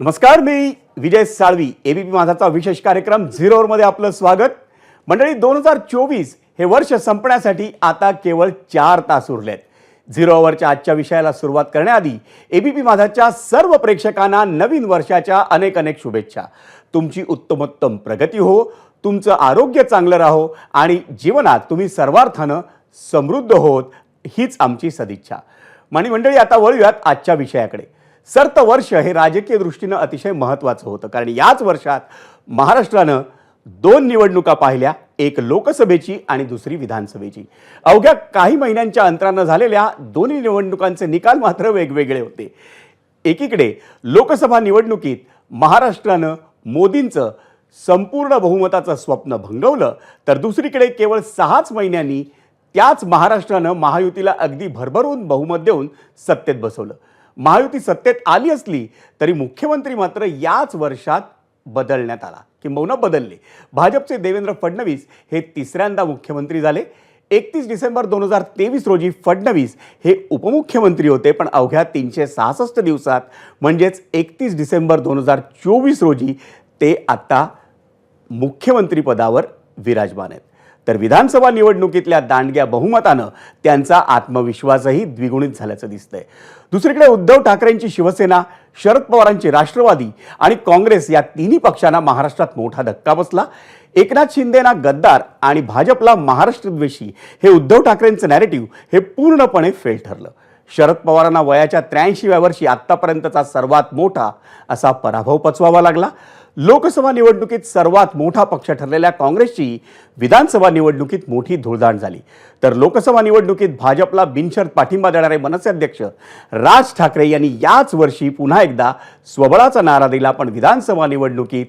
नमस्कार, मी विजय साळवी. एबीपी माझाचा विशेष कार्यक्रम झिरोवर मध्ये आपलं स्वागत. मंडळी, 2024 हे वर्ष संपण्यासाठी आता केवळ 4 तास उरलेत. झिरोवरच्या आजच्या विषयाला सुरुवात करण्याआधी एबीपी माझाच्या सर्व प्रेक्षकांना नवीन वर्षाच्या अनेक अनेक शुभेच्छा. तुमची उत्तमोत्तम प्रगती हो, तुमचं आरोग्य चांगलं राहो आणि जीवनात तुम्ही सर्वार्थानं समृद्ध होत, हीच आमची सदिच्छा. मंडळी, आता वळूयात आजच्या विषयाकडे. सरतं वर्ष हे राजकीय दृष्टीनं अतिशय महत्त्वाचं होतं, कारण याच वर्षात महाराष्ट्रानं 2 निवडणुका पाहिल्या, एक लोकसभेची आणि दुसरी विधानसभेची. अवघ्या काही महिन्यांच्या अंतरानं झालेल्या दोन्ही निवडणुकांचे निकाल मात्र वेगवेगळे होते. एकीकडे लोकसभा निवडणुकीत महाराष्ट्रानं मोदींचं संपूर्ण बहुमताचं स्वप्न भंगवलं, तर दुसरीकडे केवळ 6च महिन्यांनी त्याच महाराष्ट्रानं महायुतीला अगदी भरभरून बहुमत देऊन सत्तेत बसवलं. महायुती सत्तेत आली असली तरी मुख्यमंत्री मात्र याच वर्षात बदलण्यात आला, किंबहुना बदलले. भाजपचे देवेंद्र फडणवीस हे तिसऱ्यांदा मुख्यमंत्री झाले. 31 डिसेंबर 2023 रोजी फडणवीस हे उपमुख्यमंत्री होते, पण अवघ्या 366 दिवसात म्हणजेच 31 डिसेंबर 2024 रोजी ते आता मुख्यमंत्री पदावर विराजमान आहेत. तर विधानसभा निवडणुकीतल्या दांडग्या बहुमतानं त्यांचा आत्मविश्वासही द्विगुणित झाल्याचं दिसतंय. दुसरीकडे उद्धव ठाकरेंची शिवसेना, शरद पवारांची राष्ट्रवादी आणि काँग्रेस या तिन्ही पक्षांना महाराष्ट्रात मोठा धक्का बसला. एकनाथ शिंदेना गद्दार आणि भाजपला महाराष्ट्रद्वेषी हे उद्धव ठाकरेंचं नॅरेटिव्ह हे पूर्णपणे फेल ठरलं. शरद पवारांना वयाच्या 83व्या वर्षी आत्तापर्यंतचा सर्वात मोठा असा पराभव पचवावा लागला. लोकसभा निवडणुकीत सर्वात मोठा पक्ष ठरलेल्या काँग्रेसची विधानसभा निवडणुकीत मोठी धुळधाण झाली. तर लोकसभा निवडणुकीत भाजपला बिनशर्त पाठिंबा देणारे मनसे अध्यक्ष राज ठाकरे यांनी याच वर्षी पुन्हा एकदा स्वबळाचा नारा दिला, पण विधानसभा निवडणुकीत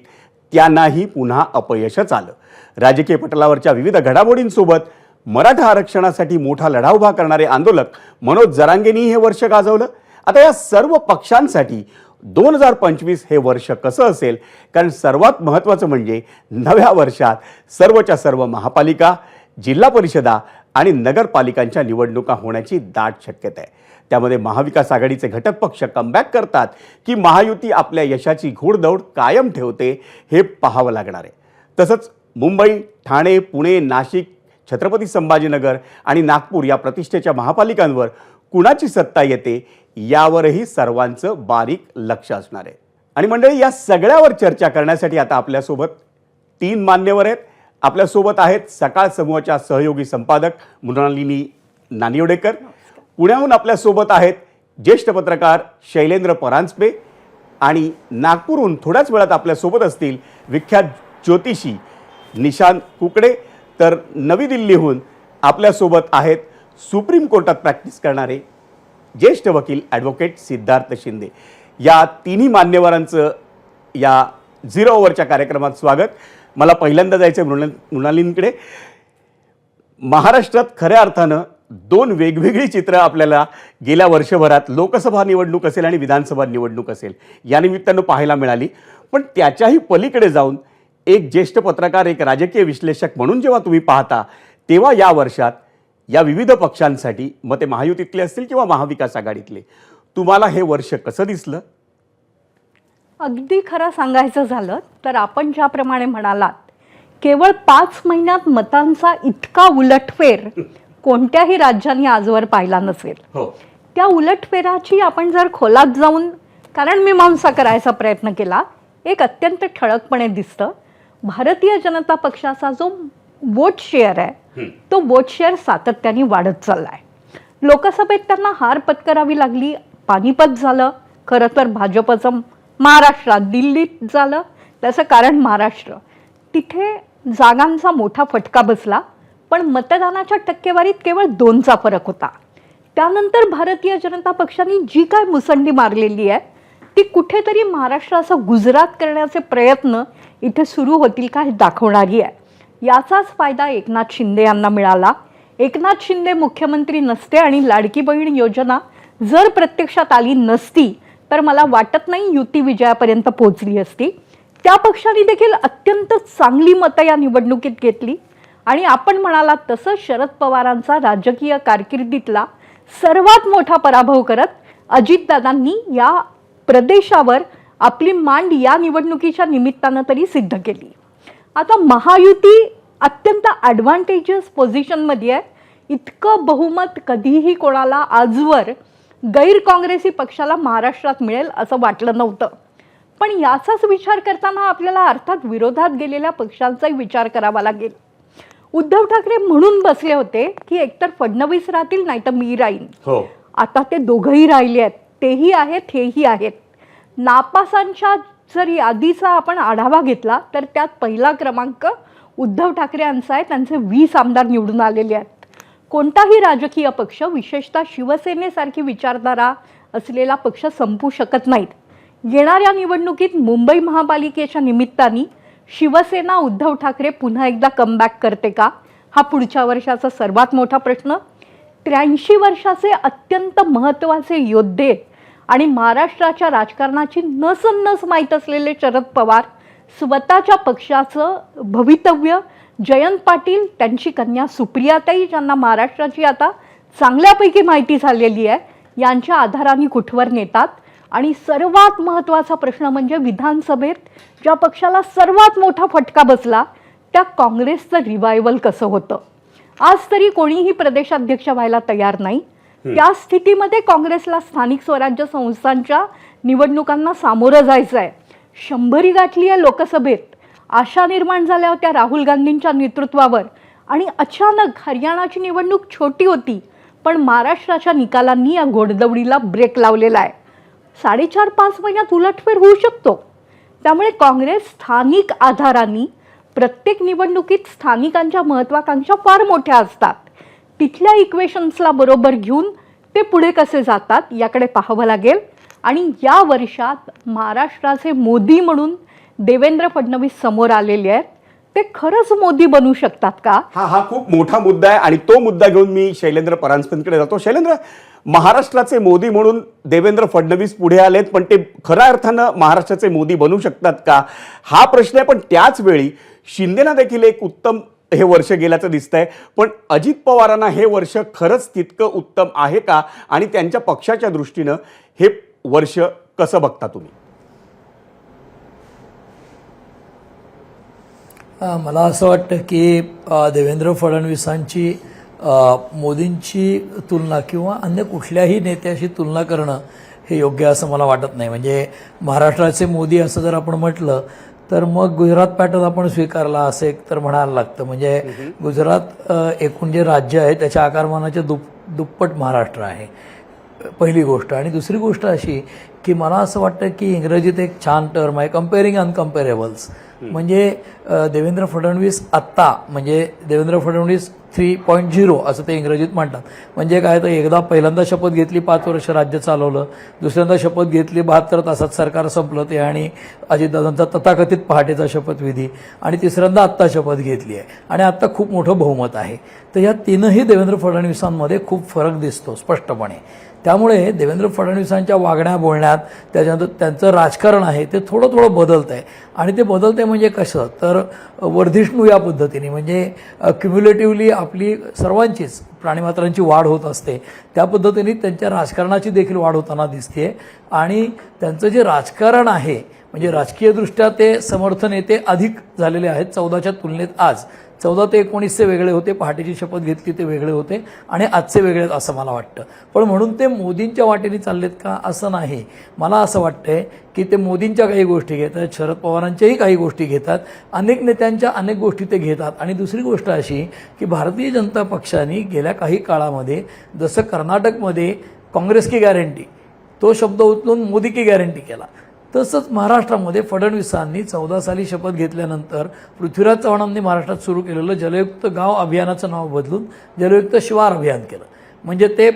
त्यांनाही पुन्हा अपयशच आलं. राजकीय पटलावरच्या विविध घडामोडींसोबत मराठा आरक्षणासाठी मोठा लढा उभा करणारे आंदोलक मनोज जरांगेंनी हे वर्ष गाजवलं. आता या सर्व पक्षांसाठी 2025 हे वर्ष कसं असेल, कारण सर्वात महत्त्वाचं म्हणजे नव्या वर्षात सर्वच्या सर्व महापालिका, जिल्हा परिषदा आणि नगरपालिकांच्या निवडणुका होण्याची दाट शक्यता आहे. त्यामध्ये महाविकास आघाडीचे घटक पक्ष कमबॅक करतात की महायुती आपल्या यशाची घोडदौड कायम ठेवते, हे पाहावं लागणार आहे. तसंच मुंबई, ठाणे, पुणे, नाशिक, छत्रपती संभाजीनगर आणि नागपूर या प्रतिष्ठेच्या महापालिकांवर कुणाची सत्ता येते यावरही सर्वांचं बारीक लक्ष असणार आहे. आणि मंडळी, या सगळ्यावर चर्चा करण्यासाठी आता आपल्यासोबत 3 मान्यवर आहेत. आपल्यासोबत आहेत सकाळ समूहाच्या सहयोगी संपादक मृणालिनी नानिवडेकर. पुण्याहून आपल्यासोबत आहेत ज्येष्ठ पत्रकार शैलेंद्र परांजपे. आणि नागपूरहून थोड्याच वेळात आपल्यासोबत असतील विख्यात ज्योतिषी निशांत कुकडे. तर नवी दिल्लीहून आपल्यासोबत आहेत सुप्रीम कोर्टात प्रॅक्टिस करणारे ज्येष्ठ वकील ॲडव्होकेट सिद्धार्थ शिंदे. या तिन्ही मान्यवरांचं या झिरो ओव्हरच्या कार्यक्रमात स्वागत. मला पहिल्यांदा जायचं मृणालिनीकडे. महाराष्ट्रात खऱ्या अर्थानं 2 वेगवेगळी चित्र आपल्याला गेल्या वर्षभरात लोकसभा निवडणूक असेल आणि विधानसभा निवडणूक असेल या निमित्तानं पाहायला मिळाली. पण त्याच्याही पलीकडे जाऊन एक ज्येष्ठ पत्रकार, एक राजकीय विश्लेषक म्हणून जेव्हा तुम्ही पाहता, तेव्हा या वर्षात या विविध पक्षांसाठी, मग ते महायुतीतले असतील किंवा महाविकास आघाडीतले, तुम्हाला हे वर्ष कसं दिसलं? अगदी खरं सांगायचं झालं तर आपण ज्याप्रमाणे म्हणालात, केवळ 5 महिन्यात मतांचा इतका उलटफेर कोणत्याही राज्यांनी आजवर पाहिला नसेल. त्या उलटफेराची आपण जर खोलात जाऊन कारण मीमांसा करायचा प्रयत्न केला, एक अत्यंत ठळकपणे दिसतं. भारतीय जनता पक्षाचा जो वोट शेअर आहे, तो वोट शेअर सातत्याने वाढत चाललाय. लोकसभेत त्यांना हार पत्करावी लागली, पानिपत झालं. खरं तर भाजपचं महाराष्ट्रात, दिल्लीत झालं. त्याचं कारण महाराष्ट्र, तिथे जागांचा मोठा फटका बसला, पण मतदानाच्या टक्केवारीत केवळ 2चा फरक होता. त्यानंतर भारतीय जनता पक्षाने जी काय मुसंडी मारलेली आहे, ती कुठेतरी महाराष्ट्राचा गुजरात करण्याचे प्रयत्न इथे सुरू होतील का हे दाखवणारी आहे. याचाच फायदा एकनाथ शिंदे यांना मिळाला. एकनाथ शिंदे मुख्यमंत्री नसते आणि लाडकी बहीण योजना जर प्रत्यक्षात आली नसती, तर मला वाटत नाही युती विजयापर्यंत पोहोचली असती. त्या पक्षाने देखील अत्यंत चांगली मतं या निवडणुकीत घेतली. आणि आपण म्हणालात तसं शरद पवारांचा राजकीय कारकिर्दीतला सर्वात मोठा पराभव करत अजितदादांनी या प्रदेशावर आपली मांड या निवडणुकीच्या निमित्तानं तरी सिद्ध केली. आता महायुती अत्यंत ॲडव्हान्टेजियस पोझिशनमध्ये आहे. इतकं बहुमत कधीही कोणाला आजवर गैर काँग्रेसी पक्षाला महाराष्ट्रात मिळेल असं वाटलं नव्हतं. पण याचाच विचार करताना आपल्याला अर्थात विरोधात गेलेल्या पक्षांचाही विचार करावा लागेल. उद्धव ठाकरे म्हणून बसले होते की एकतर फडणवीस राहतील नाही तर मी राहीन. हो, आता ते दोघंही राहिले आहेत, तेही आहेत हेही आहेत. नापासांच्या जर यादीचा आपण आढावा घेतला तर त्यात पहिला क्रमांक उद्धव ठाकरे यांचा आहे. त्यांचे 20 आमदार निवडून आलेले आहेत. कोणताही राजकीय पक्ष, विशेषतः शिवसेनेसारखी विचारधारा असलेला पक्ष संपू शकत नाहीत. येणाऱ्या निवडणुकीत मुंबई महापालिकेच्या निमित्ताने शिवसेना उद्धव ठाकरे पुन्हा एकदा कमबॅक करते का, हा पुढच्या वर्षाचा सर्वात मोठा प्रश्न. 83 वर्षाचे अत्यंत महत्त्वाचे योद्धे आणि महाराष्ट्राच्या राजकारणाची नस माहीत असलेले शरद पवार, स्वतःच्या पक्षाचं भवितव्य, जयंत पाटील, त्यांची कन्या सुप्रियाताई, ज्यांना महाराष्ट्राची आता चांगल्यापैकी माहिती झालेली आहे, यांच्या आधाराने कुठवर नेतात. आणि सर्वात महत्त्वाचा प्रश्न म्हणजे विधानसभेत ज्या पक्षाला सर्वात मोठा फटका बसला त्या काँग्रेसचं रिवायवल कसं होतं. आज तरी कोणीही प्रदेशाध्यक्ष व्हायला तयार नाही. त्या स्थितीमध्ये काँग्रेसला स्थानिक स्वराज्य संस्थांच्या निवडणुकांना सामोरं जायचं आहे. 100 गाठली आहे लोकसभेत. आशा निर्माण झाल्या होत्या राहुल गांधींच्या नेतृत्वावर आणि अचानक हरियाणाची निवडणूक छोटी होती पण महाराष्ट्राच्या निकालांनी या घोडदौडीला ब्रेक लावलेला आहे. 4.5-5 महिन्यात उलटफेर होऊ शकतो. त्यामुळे काँग्रेस स्थानिक आधारांनी प्रत्येक निवडणुकीत स्थानिकांच्या महत्त्वाकांक्षा फार मोठ्या असतात. तिथल्या इक्वेशन्सला बरोबर घेऊन ते पुढे कसे जातात याकडे पाहावं लागेल. आणि या वर्षात महाराष्ट्राचे मोदी म्हणून देवेंद्र फडणवीस समोर आलेले आहेत. ते खरंच मोदी बनू शकतात का? हा खूप मोठा मुद्दा आहे आणि तो मुद्दा घेऊन मी शैलेंद्र परांजपेंकडे जातो. शैलेंद्र, महाराष्ट्राचे मोदी म्हणून देवेंद्र फडणवीस पुढे आलेत, पण ते खऱ्या अर्थानं महाराष्ट्राचे मोदी बनू शकतात का, हा प्रश्न आहे. पण त्याच वेळी शिंदेना देखील एक उत्तम हे वर्ष गेल्याचं दिसतंय. पण अजित पवारांना हे वर्ष खरंच तितकं उत्तम आहे का, आणि त्यांच्या पक्षाच्या दृष्टीनं हे वर्ष कसं बघता तुम्ही? मला असं वाटतं की देवेंद्र फडणवीसांची मोदींची तुलना किंवा अन्य कुठल्याही नेत्याशी तुलना करणं हे योग्य असं मला वाटत नाही. म्हणजे महाराष्ट्राचे मोदी असं जर आपण म्हटलं तर मग गुजरात पॅटर्न आपण स्वीकारला असं एक तर म्हणायला लागतं. म्हणजे गुजरात एकूण जे राज्य आहे त्याच्या आकारमानाच्या दुप्पट महाराष्ट्र आहे, पहिली गोष्ट. आणि दुसरी गोष्ट अशी की मला असं वाटतं की इंग्रजीत एक छान टर्म आहे, कम्पेअरिंग अनकम्पेरेबल्स. म्हणजे देवेंद्र फडणवीस आत्ता, म्हणजे देवेंद्र फडणवीस 3.0 असं ते इंग्रजीत म्हणतात. म्हणजे काय, तर एकदा पहिल्यांदा शपथ घेतली, 5 वर्ष राज्य चालवलं. दुसऱ्यांदा शपथ घेतली, 72 तासात सरकार संपलं ते, आणि अजितदादांचा तथाकथित पहाटेचा शपथविधी. आणि तिसऱ्यांदा आत्ता शपथ घेतली आहे आणि आत्ता खूप मोठं बहुमत आहे. तर या तीनही देवेंद्र फडणवीसांमध्ये खूप फरक दिसतो स्पष्टपणे. त्यामुळे देवेंद्र फडणवीसांच्या वागण्या बोलण्यात, त्याच्यानंतर त्यांचं राजकारण आहे ते थोडं बदलतं आहे. आणि ते बदलतं आहे म्हणजे कसं, तर वर्धिष्णू या पद्धतीने, म्हणजे क्युम्युलेटिव्हली आपली सर्वांचीच प्राणीमात्रांची वाढ होत असते. त्या पद्धतीने त्यांच्या राजकारणाची देखील वाढ होताना दिसते. आणि त्यांचं जे राजकारण आहे म्हणजे राजकीयदृष्ट्या ते समर्थ नेते अधिक झालेले आहेत 14च्या तुलनेत. आज 14 ते 19 वेगळे होते, पहाटेची शपथ घेतली ते वेगळे होते, आणि आजचे वेगळे आहेत असं मला वाटतं. पण म्हणून ते मोदींच्या वाटेने चाललेत का असं नाही. मला असं वाटतंय की ते मोदींच्या काही गोष्टी घेतात, शरद पवारांच्याही काही गोष्टी घेतात, अनेक नेत्यांच्या अनेक गोष्टी ते घेतात. आणि दुसरी गोष्ट अशी की भारतीय जनता पक्षाने गेल्या काही काळामध्ये जसं कर्नाटकमध्ये काँग्रेस की गॅरंटी तो शब्द उचलून मोदी की गॅरंटी केला, तसंच महाराष्ट्रामध्ये फडणवीसांनी 14 साली शपथ घेतल्यानंतर पृथ्वीराज चव्हाणांनी महाराष्ट्रात सुरू केलेलं जलयुक्त गाव अभियानाचं नाव बदलून जलयुक्त शिवार अभियान केलं. म्हणजे ते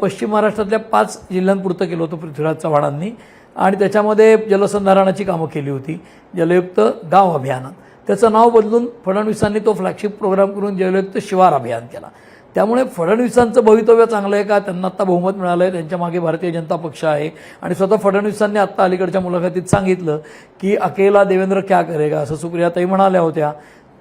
पश्चिम महाराष्ट्रातल्या 5 जिल्ह्यांपुरतं केलं होतं पृथ्वीराज चव्हाणांनी, आणि त्याच्यामध्ये जलसंधारणाची कामं केली होती जलयुक्त गाव अभियानात. त्याचं नाव बदलून फडणवीसांनी तो फ्लॅगशिप प्रोग्राम करून जलयुक्त शिवार अभियान केला. त्यामुळे फडणवीसांचं भवितव्य चांगलं आहे का, त्यांना आत्ता बहुमत मिळालं आहे, त्यांच्या मागे भारतीय जनता पक्ष आहे. आणि स्वतः फडणवीसांनी आत्ता अलीकडच्या मुलाखतीत सांगितलं की अकेला देवेंद्र क्या करेगा असं सुप्रियाताई म्हणाल्या होत्या.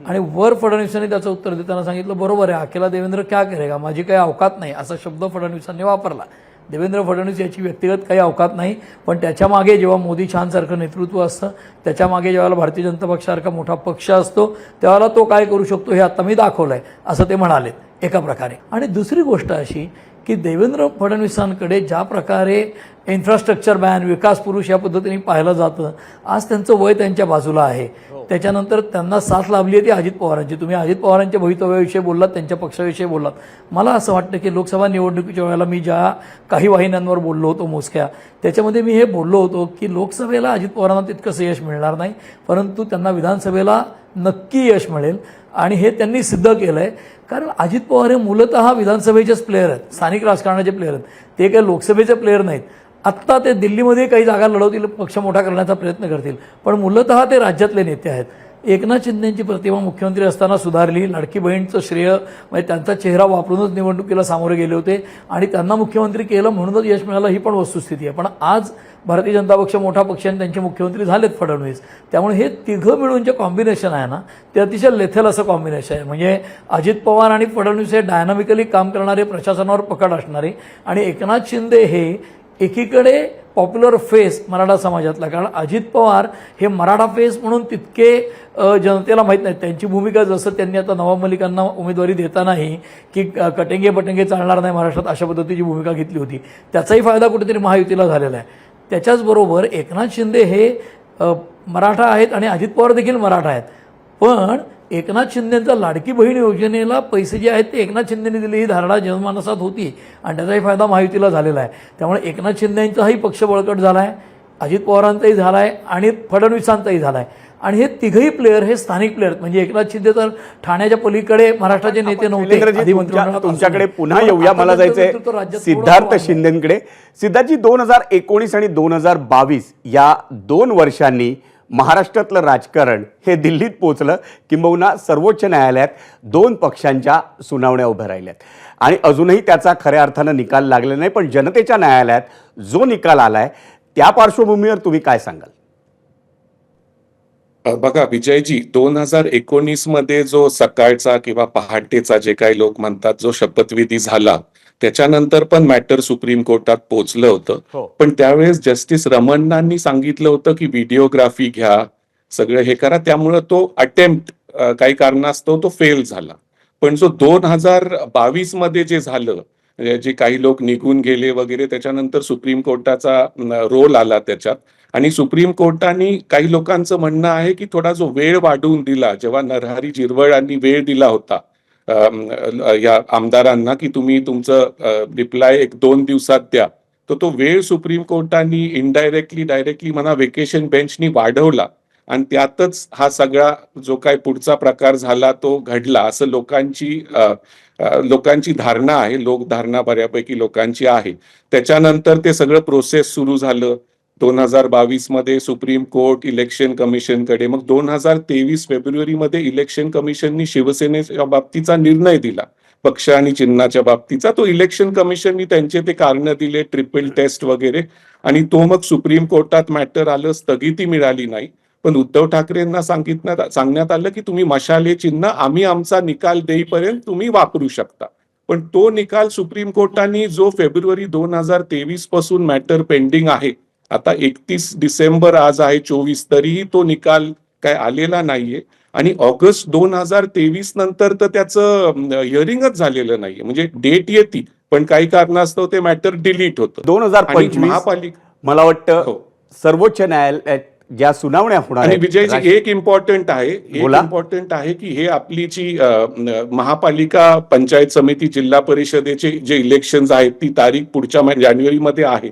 आणि वर फडणवीसांनी त्याचं उत्तर देताना सांगितलं बरोबर आहे, अकेला देवेंद्र क्या करेगा, माझी काही अवकात नाही असा शब्द फडणवीसांनी वापरला. देवेंद्र फडणवीस याची व्यक्तिगत काही अवकात नाही, पण त्याच्या मागे जेव्हा मोदी शहांसारखं नेतृत्व असतं, त्याच्या मागे ज्यावेळेला भारतीय जनता पक्षासारखा मोठा पक्ष असतो, त्यावेळेला तो काय करू शकतो हे आता मी दाखवलं आहे, असं ते म्हणालेत एका प्रकारे. आणि दुसरी गोष्ट अशी की देवेंद्र फडणवीसांकडे ज्या प्रकारे इन्फ्रास्ट्रक्चर मॅन, विकास पुरुष या पद्धतीने पाहिलं जातं, आज त्यांचं वय त्यांच्या बाजूला आहे. त्याच्यानंतर त्यांना साथ लाभली आहे ती अजित पवारांची. तुम्ही अजित पवारांच्या भवितव्याविषयी बोललात, त्यांच्या पक्षाविषयी बोललात. मला असं वाटतं की लोकसभा निवडणुकीच्या वेळेला मी ज्या काही वाहिन्यांवर बोललो होतो मोजक्या, त्याच्यामध्ये मी हे बोललो होतो की लोकसभेला अजित पवारांना तितकंसं यश मिळणार नाही, परंतु त्यांना विधानसभेला नक्की यश मिळेल. आणि हे त्यांनी सिद्ध केलं आहे. कारण अजित पवार हे मूलतः विधानसभेचेच प्लेयर आहेत, स्थानिक राजकारणाचे प्लेयर आहेत, ते काही लोकसभेचे प्लेयर नाहीत. आत्ता ते दिल्लीमध्ये काही जागा लढवतील, पक्ष मोठा करण्याचा प्रयत्न करतील, पण मूलतः ते राज्यातले नेते आहेत. एकनाथ शिंदेंची प्रतिमा मुख्यमंत्री असताना सुधारली. लाडकी बहीणचं श्रेय म्हणजे त्यांचा चेहरा वापरूनच निवडणुकीला सामोरे गेले होते आणि त्यांना मुख्यमंत्री केलं म्हणूनच यश मिळालं, ही पण वस्तुस्थिती आहे. पण आज भारतीय जनता पक्ष मोठा पक्ष आणि त्यांचे मुख्यमंत्री झालेत फडणवीस. त्यामुळे हे तिघं मिळून जे कॉम्बिनेशन आहे ना, ते अतिशय लेथल असं कॉम्बिनेशन आहे. म्हणजे अजित पवार आणि फडणवीस हे डायनामिकली काम करणारे, प्रशासनावर पकड असणारे, आणि एकनाथ शिंदे हे एकीकडे पॉप्युलर फेस मराठा समाजातला. कारण अजित पवार हे मराठा फेस म्हणून तितके जनतेला माहीत नाही. त्यांची भूमिका जसं त्यांनी आता नवाब मलिकांना उमेदवारी देतानाही की कटेंगे पटेंगे चालणार नाही महाराष्ट्रात अशा पद्धतीची भूमिका घेतली होती, त्याचाही फायदा कुठेतरी महायुतीला झालेला आहे. त्याच्याचबरोबर एकनाथ शिंदे हे मराठा आहेत आणि अजित पवार देखील मराठा आहेत. पण एकनाथ शिंदेंचा लाडकी बहीण योजनेला पैसे जे आहेत ते एकनाथ शिंदेने दिले, ही धारणा जनमानसात होती आणि त्याचाही फायदा महायुतीला झालेला आहे. त्यामुळे एकनाथ शिंदेंचाही पक्ष बळकट झाला आहे, अजित पवारांचाही झाला आहे आणि फडणवीसांचाही झाला आहे. आणि हे तिघही प्लेयर हे स्थानिक प्लेयर. म्हणजे एकनाथ शिंदे तर ठाण्याच्या पलीकडे महाराष्ट्राचे नेते नव्हते. तुमच्याकडे पुन्हा येऊया, मला जायचंय सिद्धार्थ शिंदेकडे. सिद्धार्थजी, 2019 आणि 2022 या 2 वर्षांनी महाराष्ट्रातलं राजकारण हे दिल्लीत पोहोचलं, किंबहुना सर्वोच्च न्यायालयात 2 पक्षांच्या सुनावण्या उभ्या राहिल्यात आणि अजूनही त्याचा खऱ्या अर्थानं निकाल लागलेला नाही. पण जनतेच्या न्यायालयात जो निकाल आलाय त्या पार्श्वभूमीवर तुम्ही काय सांगाल? बघा विजयजी, 2019 मध्ये जो सकाळचा किंवा पहाटेचा जे काही लोक म्हणतात जो शपथविधी झाला, त्याच्यानंतर पण मॅटर सुप्रीम कोर्टात पोहोचलं होतं. पण त्यावेळेस जस्टिस रमन्नांनी सांगितलं होतं की व्हिडिओग्राफी घ्या, सगळं हे करा. त्यामुळे तो अटेम्प्ट काही कारणास्तव तो फेल झाला. पण जो 2022 मध्ये जे झालं, जे काही लोक निघून गेले वगैरे, त्याच्यानंतर सुप्रीम कोर्टाचा रोल आला त्याच्यात. आणि सुप्रीम कोर्टाने काही लोकांचं म्हणणं आहे की थोडा जो वेळ वाढवून दिला, जेव्हा नरहरी झिरवळांनी वेळ दिला होता या आमदारांना की तुम्ही तुमचं रिप्लाय 1-2 दिवसात द्या, तर तो वेळ सुप्रीम कोर्टाने इनडायरेक्टली डायरेक्टली म्हणा वेकेशन बेंचनी वाढवला आणि त्यातच हा सगळा जो काय पुढचा प्रकार झाला तो घडला, असं लोकांची धारणा आहे. लोकधारणा बऱ्यापैकी लोकांची आहे. त्याच्यानंतर ते सगळं प्रोसेस सुरू झालं 2022 मध्ये सुप्रीम कोर्ट इलेक्शन कमिशनकडे. मग 2023 फेब्रुवारीमध्ये इलेक्शन कमिशननी शिवसेनेच्या बाबतीचा निर्णय दिला, पक्ष आणि चिन्हाच्या बाबतीचा. तो इलेक्शन कमिशननी त्यांचे ते कारण दिले, ट्रिपल टेस्ट वगैरे, आणि तो मग सुप्रीम कोर्टात मॅटर आलं. स्थगिती मिळाली नाही, पण उद्धव ठाकरेंना सांगण्यात आलं की तुम्ही मशाले चिन्ह आम्ही आमचा निकाल देईपर्यंत तुम्ही वापरू शकता. पण तो निकाल सुप्रीम कोर्टाने जो फेब्रुवारी 2023 पासून मॅटर पेंडिंग आहे, आता 31 डिसेंबर आज आहे 24, तरीही तो निकाल काय आलेला नाहीये. आणि ऑगस्ट 2023 नंतर तर त्याचं हिअरिंगच झालेलं नाहीये. म्हणजे डेट येते पण काही कारणास्तव ते मॅटर डिलीट होतं. 2025 महापालिका, मला वाटतं सर्वोच्च न्यायालयात ज्या सुनावण्या होणार आणि विजयजी एक इम्पॉर्टंट आहे की हे आपली जी महापालिका, पंचायत समिती, जिल्हा परिषदेचे जे इलेक्शन्स आहेत ती तारीख पुढच्या जानेवारीमध्ये आहे.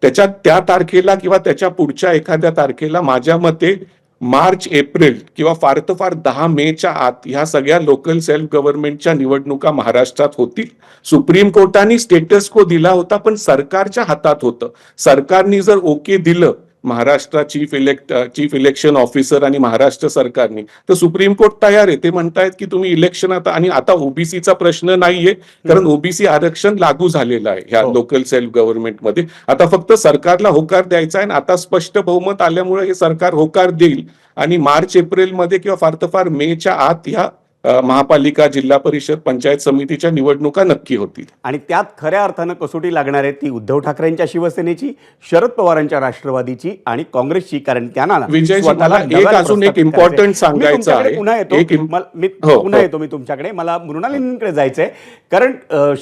त्याच्यात त्या तारखेला किंवा त्याच्या पुढच्या एखाद्या तारखेला माझ्या मते मार्च एप्रिल किंवा फार तर फार 10 मेच्या आत ह्या सगळ्या लोकल सेल्फ गव्हर्नमेंटच्या निवडणुका महाराष्ट्रात होतील. सुप्रीम कोर्टाने स्टेटस को दिला होता पण सरकारच्या हातात होतं. सरकारने जर ओके दिलं, महाराष्ट्र चीफ इलेक्शन ऑफिसर आणि महाराष्ट्र सरकारने, तर सुप्रीम कोर्ट तयार आहे. ते म्हणतायत की तुम्ही इलेक्शन आणि आता ओबीसीचा प्रश्न नाहीये, कारण ओबीसी आरक्षण लागू झालेलं आहे ह्या लोकल सेल्फ गव्हर्नमेंटमध्ये. आता फक्त सरकारला होकार द्यायचा आहे. आता स्पष्ट बहुमत आल्यामुळे हे सरकार होकार देईल आणि मार्च एप्रिल मध्ये किंवा फार तर फार मेच्या आत ह्या महापालिका, जिल्हा परिषद, पंचायत समितीच्या निवडणुका नक्की होतील. आणि त्यात खऱ्या अर्थानं कसोटी लागणार आहे ती उद्धव ठाकरेंच्या शिवसेनेची, शरद पवारांच्या राष्ट्रवादीची आणि काँग्रेसची. कारण त्यांना विजयजी, स्वतःला मला एक नव्यानं अजून एक प्रस्थापित important करायचंय. सांगायचं मी तुमच्याकडे आहे. पुन्हा येतो. एक इम- मी हो, पुन्हा हो. येतो मी तुमच्याकडे. मला मृणालिनींकडे जायचंय. कारण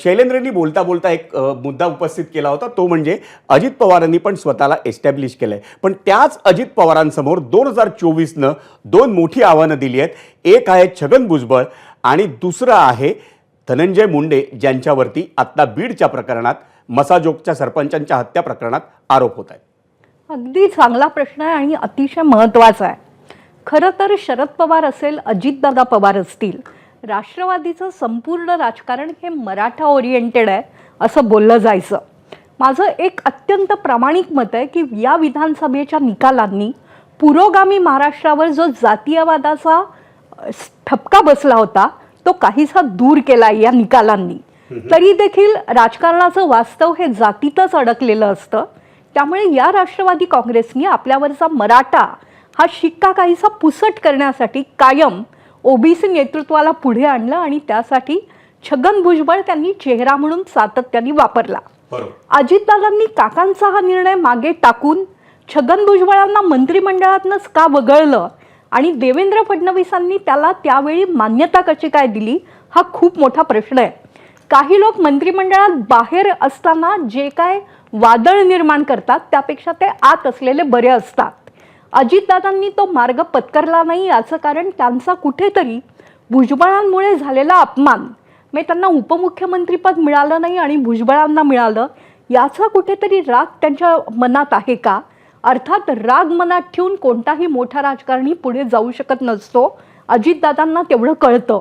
शैलेंद्रनी बोलता बोलता एक मुद्दा उपस्थित केला होता, तो म्हणजे अजित पवारांनी पण स्वतःला एस्टॅब्लिश केलंय. पण त्याच अजित पवारांसमोर 2024नं 2 मोठी आव्हानं दिली आहेत. एक आहे छगन भुजबळ आणि दुसरं आहे धनंजय मुंडे, ज्यांच्यावरती आत्ता बीडच्या प्रकरणात, मसाजोगच्या सरपंचांच्या हत्या प्रकरणात आरोप होत आहेत. अगदी चांगला प्रश्न आहे आणि अतिशय महत्त्वाचा आहे. खरं तर शरद पवार असेल, अजितदादा पवार असतील, राष्ट्रवादीचं संपूर्ण राजकारण हे मराठा ओरिएंटेड आहे असं बोललं जायचं. माझं एक अत्यंत प्रामाणिक मत आहे की या विधानसभेच्या निकालांनी पुरोगामी महाराष्ट्रावर जो जातीयवादाचा ठपका बसला होता तो काहीसा दूर केला या निकालांनी. तरी देखील राजकारणाचं वास्तव हे जातीतच अडकलेलं असतं. त्यामुळे या राष्ट्रवादी काँग्रेसनी आपल्यावरचा मराठा हा शिक्का काहीसा पुसट करण्यासाठी कायम ओबीसी नेतृत्वाला पुढे आणलं आणि त्यासाठी छगन भुजबळ त्यांनी चेहरा म्हणून सातत्याने वापरला. अजितदादांनी काकांचा हा निर्णय मागे टाकून छगन भुजबळांना मंत्रिमंडळातनंच का वगळलं आणि देवेंद्र फडणवीसांनी त्याला त्यावेळी मान्यता कशी काय दिली हा खूप मोठा प्रश्न आहे. काही लोक मंत्रिमंडळात बाहेर असताना जे काय वादळ निर्माण करतात त्यापेक्षा ते आत असलेले बरे असतात. अजितदादांनी तो मार्ग पत्करला नाही याचं कारण त्यांचा कुठेतरी भुजबळांमुळे झालेला अपमान, म्हणजे त्यांना उपमुख्यमंत्रीपद मिळालं नाही आणि भुजबळांना मिळालं, याचा कुठेतरी राग त्यांच्या मनात आहे का? अर्थात राग मनात ठेवून कोणताही मोठा राजकारणी पुढे जाऊ शकत नसतो, अजितदादांना तेवढं कळतं.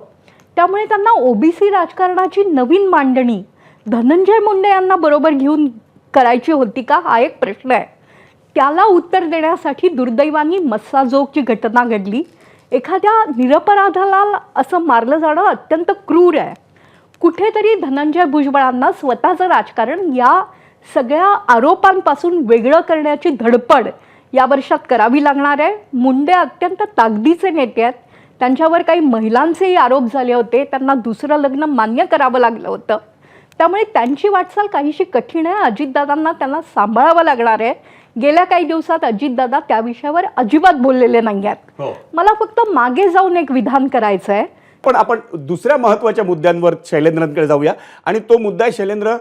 त्यामुळे त्यांना ओबीसी राजकारणाची नवीन मांडणी धनंजय मुंडे यांना बरोबर घेऊन करायची होती का हा एक प्रश्न आहे. त्याला उत्तर देण्यासाठी दुर्दैवानी मस्साजोगची घटना घडली. एखाद्या निरपराधाला असं मारलं जाणं अत्यंत क्रूर आहे. कुठेतरी धनंजय भुजबळांना स्वतःचं राजकारण या सगळ्या आरोपांपासून वेगळं करण्याची धडपड या वर्षात करावी लागणार आहे. मुंडे अत्यंत ताकदीचे नेते आहेत. त्यांच्यावर काही महिलांचेही आरोप झाले होते. त्यांना दुसरं लग्न मान्य करावं लागलं होतं. त्यामुळे त्यांची वाटचाल काहीशी कठीण आहे. अजितदादांना त्यांना सांभाळावं लागणार आहे. गेल्या काही दिवसात अजितदादा त्या विषयावर अजिबात बोललेले नाही आहेत. मला फक्त मागे जाऊन एक विधान करायचं आहे. पण आपण दुसऱ्या महत्त्वाच्या मुद्द्यांवर शैलेंद्रांकडे जाऊया आणि तो मुद्दा आहे शैलेंद्र,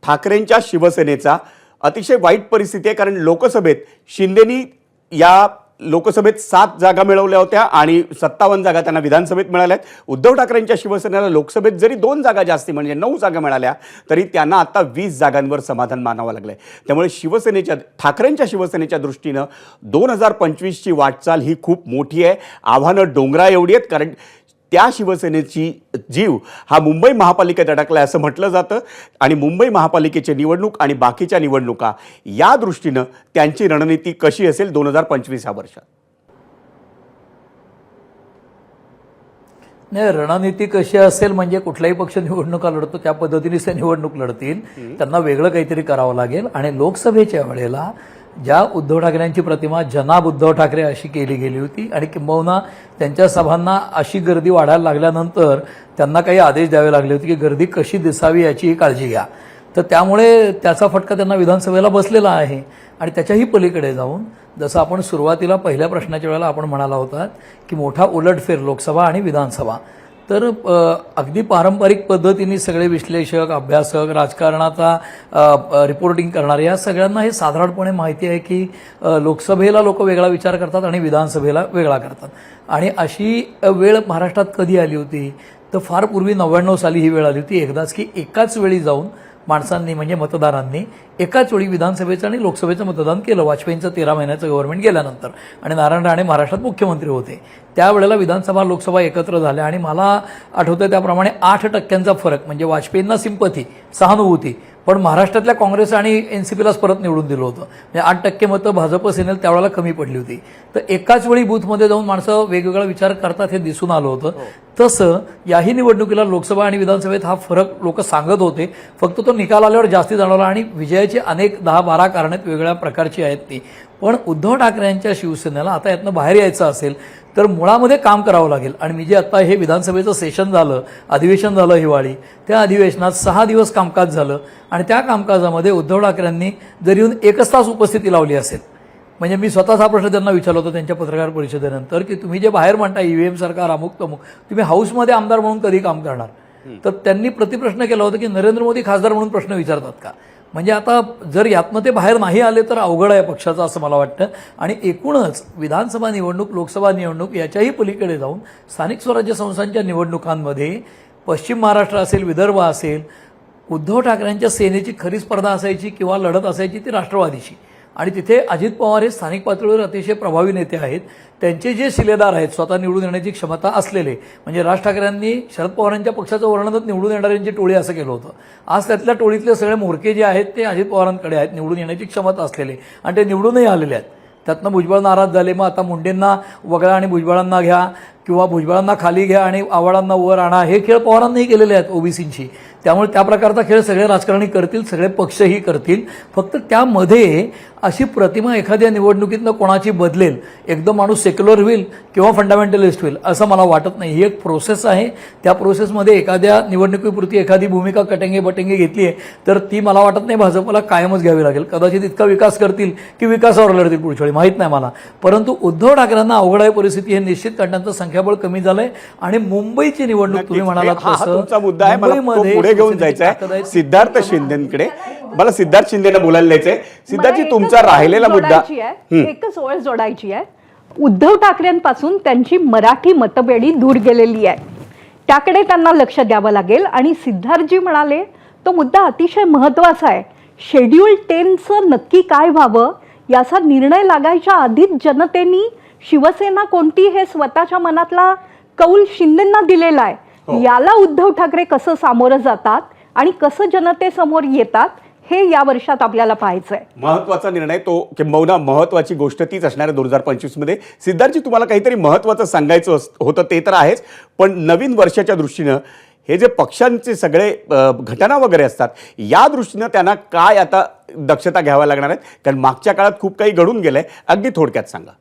ठाकरेंच्या शिवसेनेचा. अतिशय वाईट परिस्थिती आहे. कारण लोकसभेत शिंदेनी या लोकसभेत 7 जागा मिळवल्या होत्या आणि 57 जागा त्यांना विधानसभेत मिळाल्यात. उद्धव ठाकरेंच्या शिवसेनेला लोकसभेत जरी 2 जागा जास्ती म्हणजे 9 जागा मिळाल्या तरी त्यांना आता 20 जागांवर समाधान मानावं लागलंय. त्यामुळे ठाकरेंच्या शिवसेनेच्या दृष्टीनं 2025ची वाटचाल ही खूप मोठी आहे. आव्हानं डोंगरा एवढी आहेत. कारण त्या शिवसेनेची जीव हा मुंबई महापालिकेत अडकला असं म्हटलं जातं आणि मुंबई महापालिकेची निवडणूक आणि बाकीच्या निवडणुका या दृष्टीनं त्यांची रणनीती कशी असेल 2025 या वर्षात? नाही, रणनीती कशी असेल म्हणजे कुठलाही पक्ष निवडणुका लढतो त्या पद्धतीने ते निवडणूक लढतील. त्यांना वेगळं काहीतरी करावं लागेल. आणि लोकसभेच्या वेळेला ज्या उद्धव ठाकरेंची प्रतिमा जनाब उद्धव ठाकरे अशी केली गेली होती आणि किंबहुना त्यांच्या सभांना अशी गर्दी वाढायला लागल्यानंतर त्यांना काही आदेश द्यावे लागले होते की गर्दी कशी दिसावी याची काळजी घ्या. तर त्यामुळे त्याचा फटका त्यांना विधानसभेला बसलेला आहे. आणि त्याच्याही पलीकडे जाऊन जसं आपण सुरुवातीला पहिल्या प्रश्नाच्या वेळेला आपण म्हणाला होता की मोठा उलटफेर लोकसभा आणि विधानसभा, तर अगदी पारंपरिक पद्धतीने सगळे विश्लेषक, अभ्यासक, राजकारणाचा रिपोर्टिंग करणारे या सगळ्यांना हे साधारणपणे माहिती आहे की लोकसभेला लोक वेगळा विचार करतात आणि विधानसभेला वेगळा करतात. आणि अशी वेळ महाराष्ट्रात कधी आली होती तर फार पूर्वी 99 साली ही वेळ आली होती एकदाच की एकाच वेळी जाऊन माणसांनी म्हणजे मतदारांनी एकाच वेळी विधानसभेचं आणि लोकसभेचं मतदान केलं. वाजपेयींचं 13 महिन्याचं गव्हर्नमेंट गेल्यानंतर आणि नारायण राणे महाराष्ट्रात मुख्यमंत्री होते. त्यावेळेला विधानसभा लोकसभा एकत्र झाल्या आणि मला आठवतं त्याप्रमाणे 8% फरक म्हणजे वाजपेयींना सिंपथी, सहानुभूती, पण महाराष्ट्रातल्या काँग्रेस आणि एनसीपीलाच परत निवडून दिलं होतं. म्हणजे 8% मतं भाजप सेनेला त्यावेळेला कमी पडली होती. तर एकाच वेळी बूथमध्ये जाऊन माणसं वेगवेगळा विचार करतात हे दिसून आलं होतं. तसं याही निवडणुकीला लोकसभा आणि विधानसभेत हा फरक लोक सांगत होते. फक्त तो निकाल आल्यावर जास्ती जाणवला आणि विजयाची अनेक 10-12 कारणं वेगवेगळ्या प्रकारची आहेत ती. पण उद्धव ठाकरे यांच्या शिवसेनेला आता यातनं बाहेर यायचं असेल तर मुळामध्ये काम करावं लागेल. आणि मी जे आता हे विधानसभेचं सेशन झालं, अधिवेशन झालं हिवाळी, त्या अधिवेशनात 6 दिवस कामकाज झालं आणि त्या कामकाजामध्ये उद्धव ठाकरेंनी जर येऊन 1 तास उपस्थिती लावली असेल, म्हणजे मी स्वतःच हा प्रश्न त्यांना विचारला होता त्यांच्या पत्रकार परिषदेनंतर की तुम्ही जे बाहेर म्हणता ईव्हीएम सरकार अमुक तमुक, तुम्ही हाऊसमध्ये आमदार म्हणून कधी काम करणार, तर त्यांनी प्रतिप्रश्न केला होता की नरेंद्र मोदी खासदार म्हणून प्रश्न विचारतात का. म्हणजे आता जर यातनं ते बाहेर नाही आले तर अवघड आहे पक्षाचं असं मला वाटतं. आणि एकूणच विधानसभा निवडणूक, लोकसभा निवडणूक याच्याही पलीकडे जाऊन स्थानिक स्वराज्य संस्थांच्या निवडणुकांमध्ये पश्चिम महाराष्ट्र असेल, विदर्भ असेल, उद्धव ठाकरेंच्या सेनेची खरी स्पर्धा असायची किंवा लढत असायची ती राष्ट्रवादीची. आणि तिथे अजित पवार हे स्थानिक पातळीवर अतिशय प्रभावी नेते आहेत. त्यांचे जे शिलेदार आहेत, स्वतः निवडून येण्याची क्षमता असलेले, म्हणजे राज ठाकरेंनी शरद पवारांच्या पक्षाचं वर्णनच निवडून येणाऱ्यांची टोळी असं केलं होतं. आज त्यातल्या टोळीतले सगळे म्होरके जे आहेत ते अजित पवारांकडे आहेत, निवडून येण्याची क्षमता असलेले, आणि ते निवडूनही आलेले आहेत. त्यातनं भुजबळ नाराज झाले, मग आता मुंडेंना वगळा आणि भुजबळांना घ्या किंवा भुजबळांना खाली घ्या आणि आव्हाडांना वर आणा, हे खेळ पवारांनाही केलेले आहेत ओबीसींची. त्यामुळे त्या प्रकारचा खेळ सगळे राजकारणी करतील, सगळे पक्षही करतील. फक्त त्यामध्ये अशी प्रतिमा एखाद्या निवडणुकीतनं कोणाची बदलेल, एकदम माणूस सेक्युलर होईल किंवा फंडामेंटलिस्ट होईल असं मला वाटत नाही. ही एक प्रोसेस आहे. त्या प्रोसेसमध्ये एखाद्या निवडणुकीपुरती एखादी भूमिका कटेंगे बटेंगे घेतली आहे तर ती मला वाटत नाही भाजपला कायमच घ्यावी लागेल. कदाचित इतका विकास करतील की विकासावर लढतील पुढच्या वेळी, माहीत नाही मला. परंतु उद्धव ठाकरेंना अवघड आहे परिस्थिती, हे निश्चित कारण त्यांचं संख्याबळ कमी झालंय. आणि मुंबईची निवडणूक तुम्ही म्हणालात हा तुमचा मुद्दा आहे, मला तो पुढे घेऊन जायचा आहे सिद्धार्थ शिंदेकडे. मला सिद्धार्थ शिंदेला बोलायला द्यायचंय. सिद्धार्थजी, तुमचा राहिलेला मुद्दा एकच ओळ जोडायची आहे. उद्धव ठाकरेंपासून त्यांची मराठी मतपेढी दूर गेलेली आहे, त्याकडे त्यांना लक्ष द्यावं लागेल. आणि सिद्धार्थजी म्हणाले तो मुद्दा अतिशय महत्त्वाचा आहे. शेड्यूल 10चं नक्की काय व्हावं याचा निर्णय लागायच्या आधीच जनतेनी शिवसेना कोणती हे स्वतःच्या मनातला कौल शिंदेंना दिलेला आहे. याला उद्धव ठाकरे कसं सामोरं जातात आणि कसं जनतेसमोर येतात हे या वर्षात आपल्याला पाहायचंय. महत्वाचा निर्णय तो, किंबहुना महत्वाची गोष्ट तीच असणार आहे 2025 मध्ये. सिद्धार्थजी, तुम्हाला काहीतरी महत्वाचं सांगायचं होतं ते तर आहेच, पण नवीन वर्षाच्या दृष्टीनं हे जे पक्षांचे सगळे घटना वगैरे असतात या दृष्टीनं त्यांना काय आता दक्षता घ्याव्या लागणार आहेत, कारण मागच्या काळात खूप काही घडून गेलंय. अगदी थोडक्यात सांगा.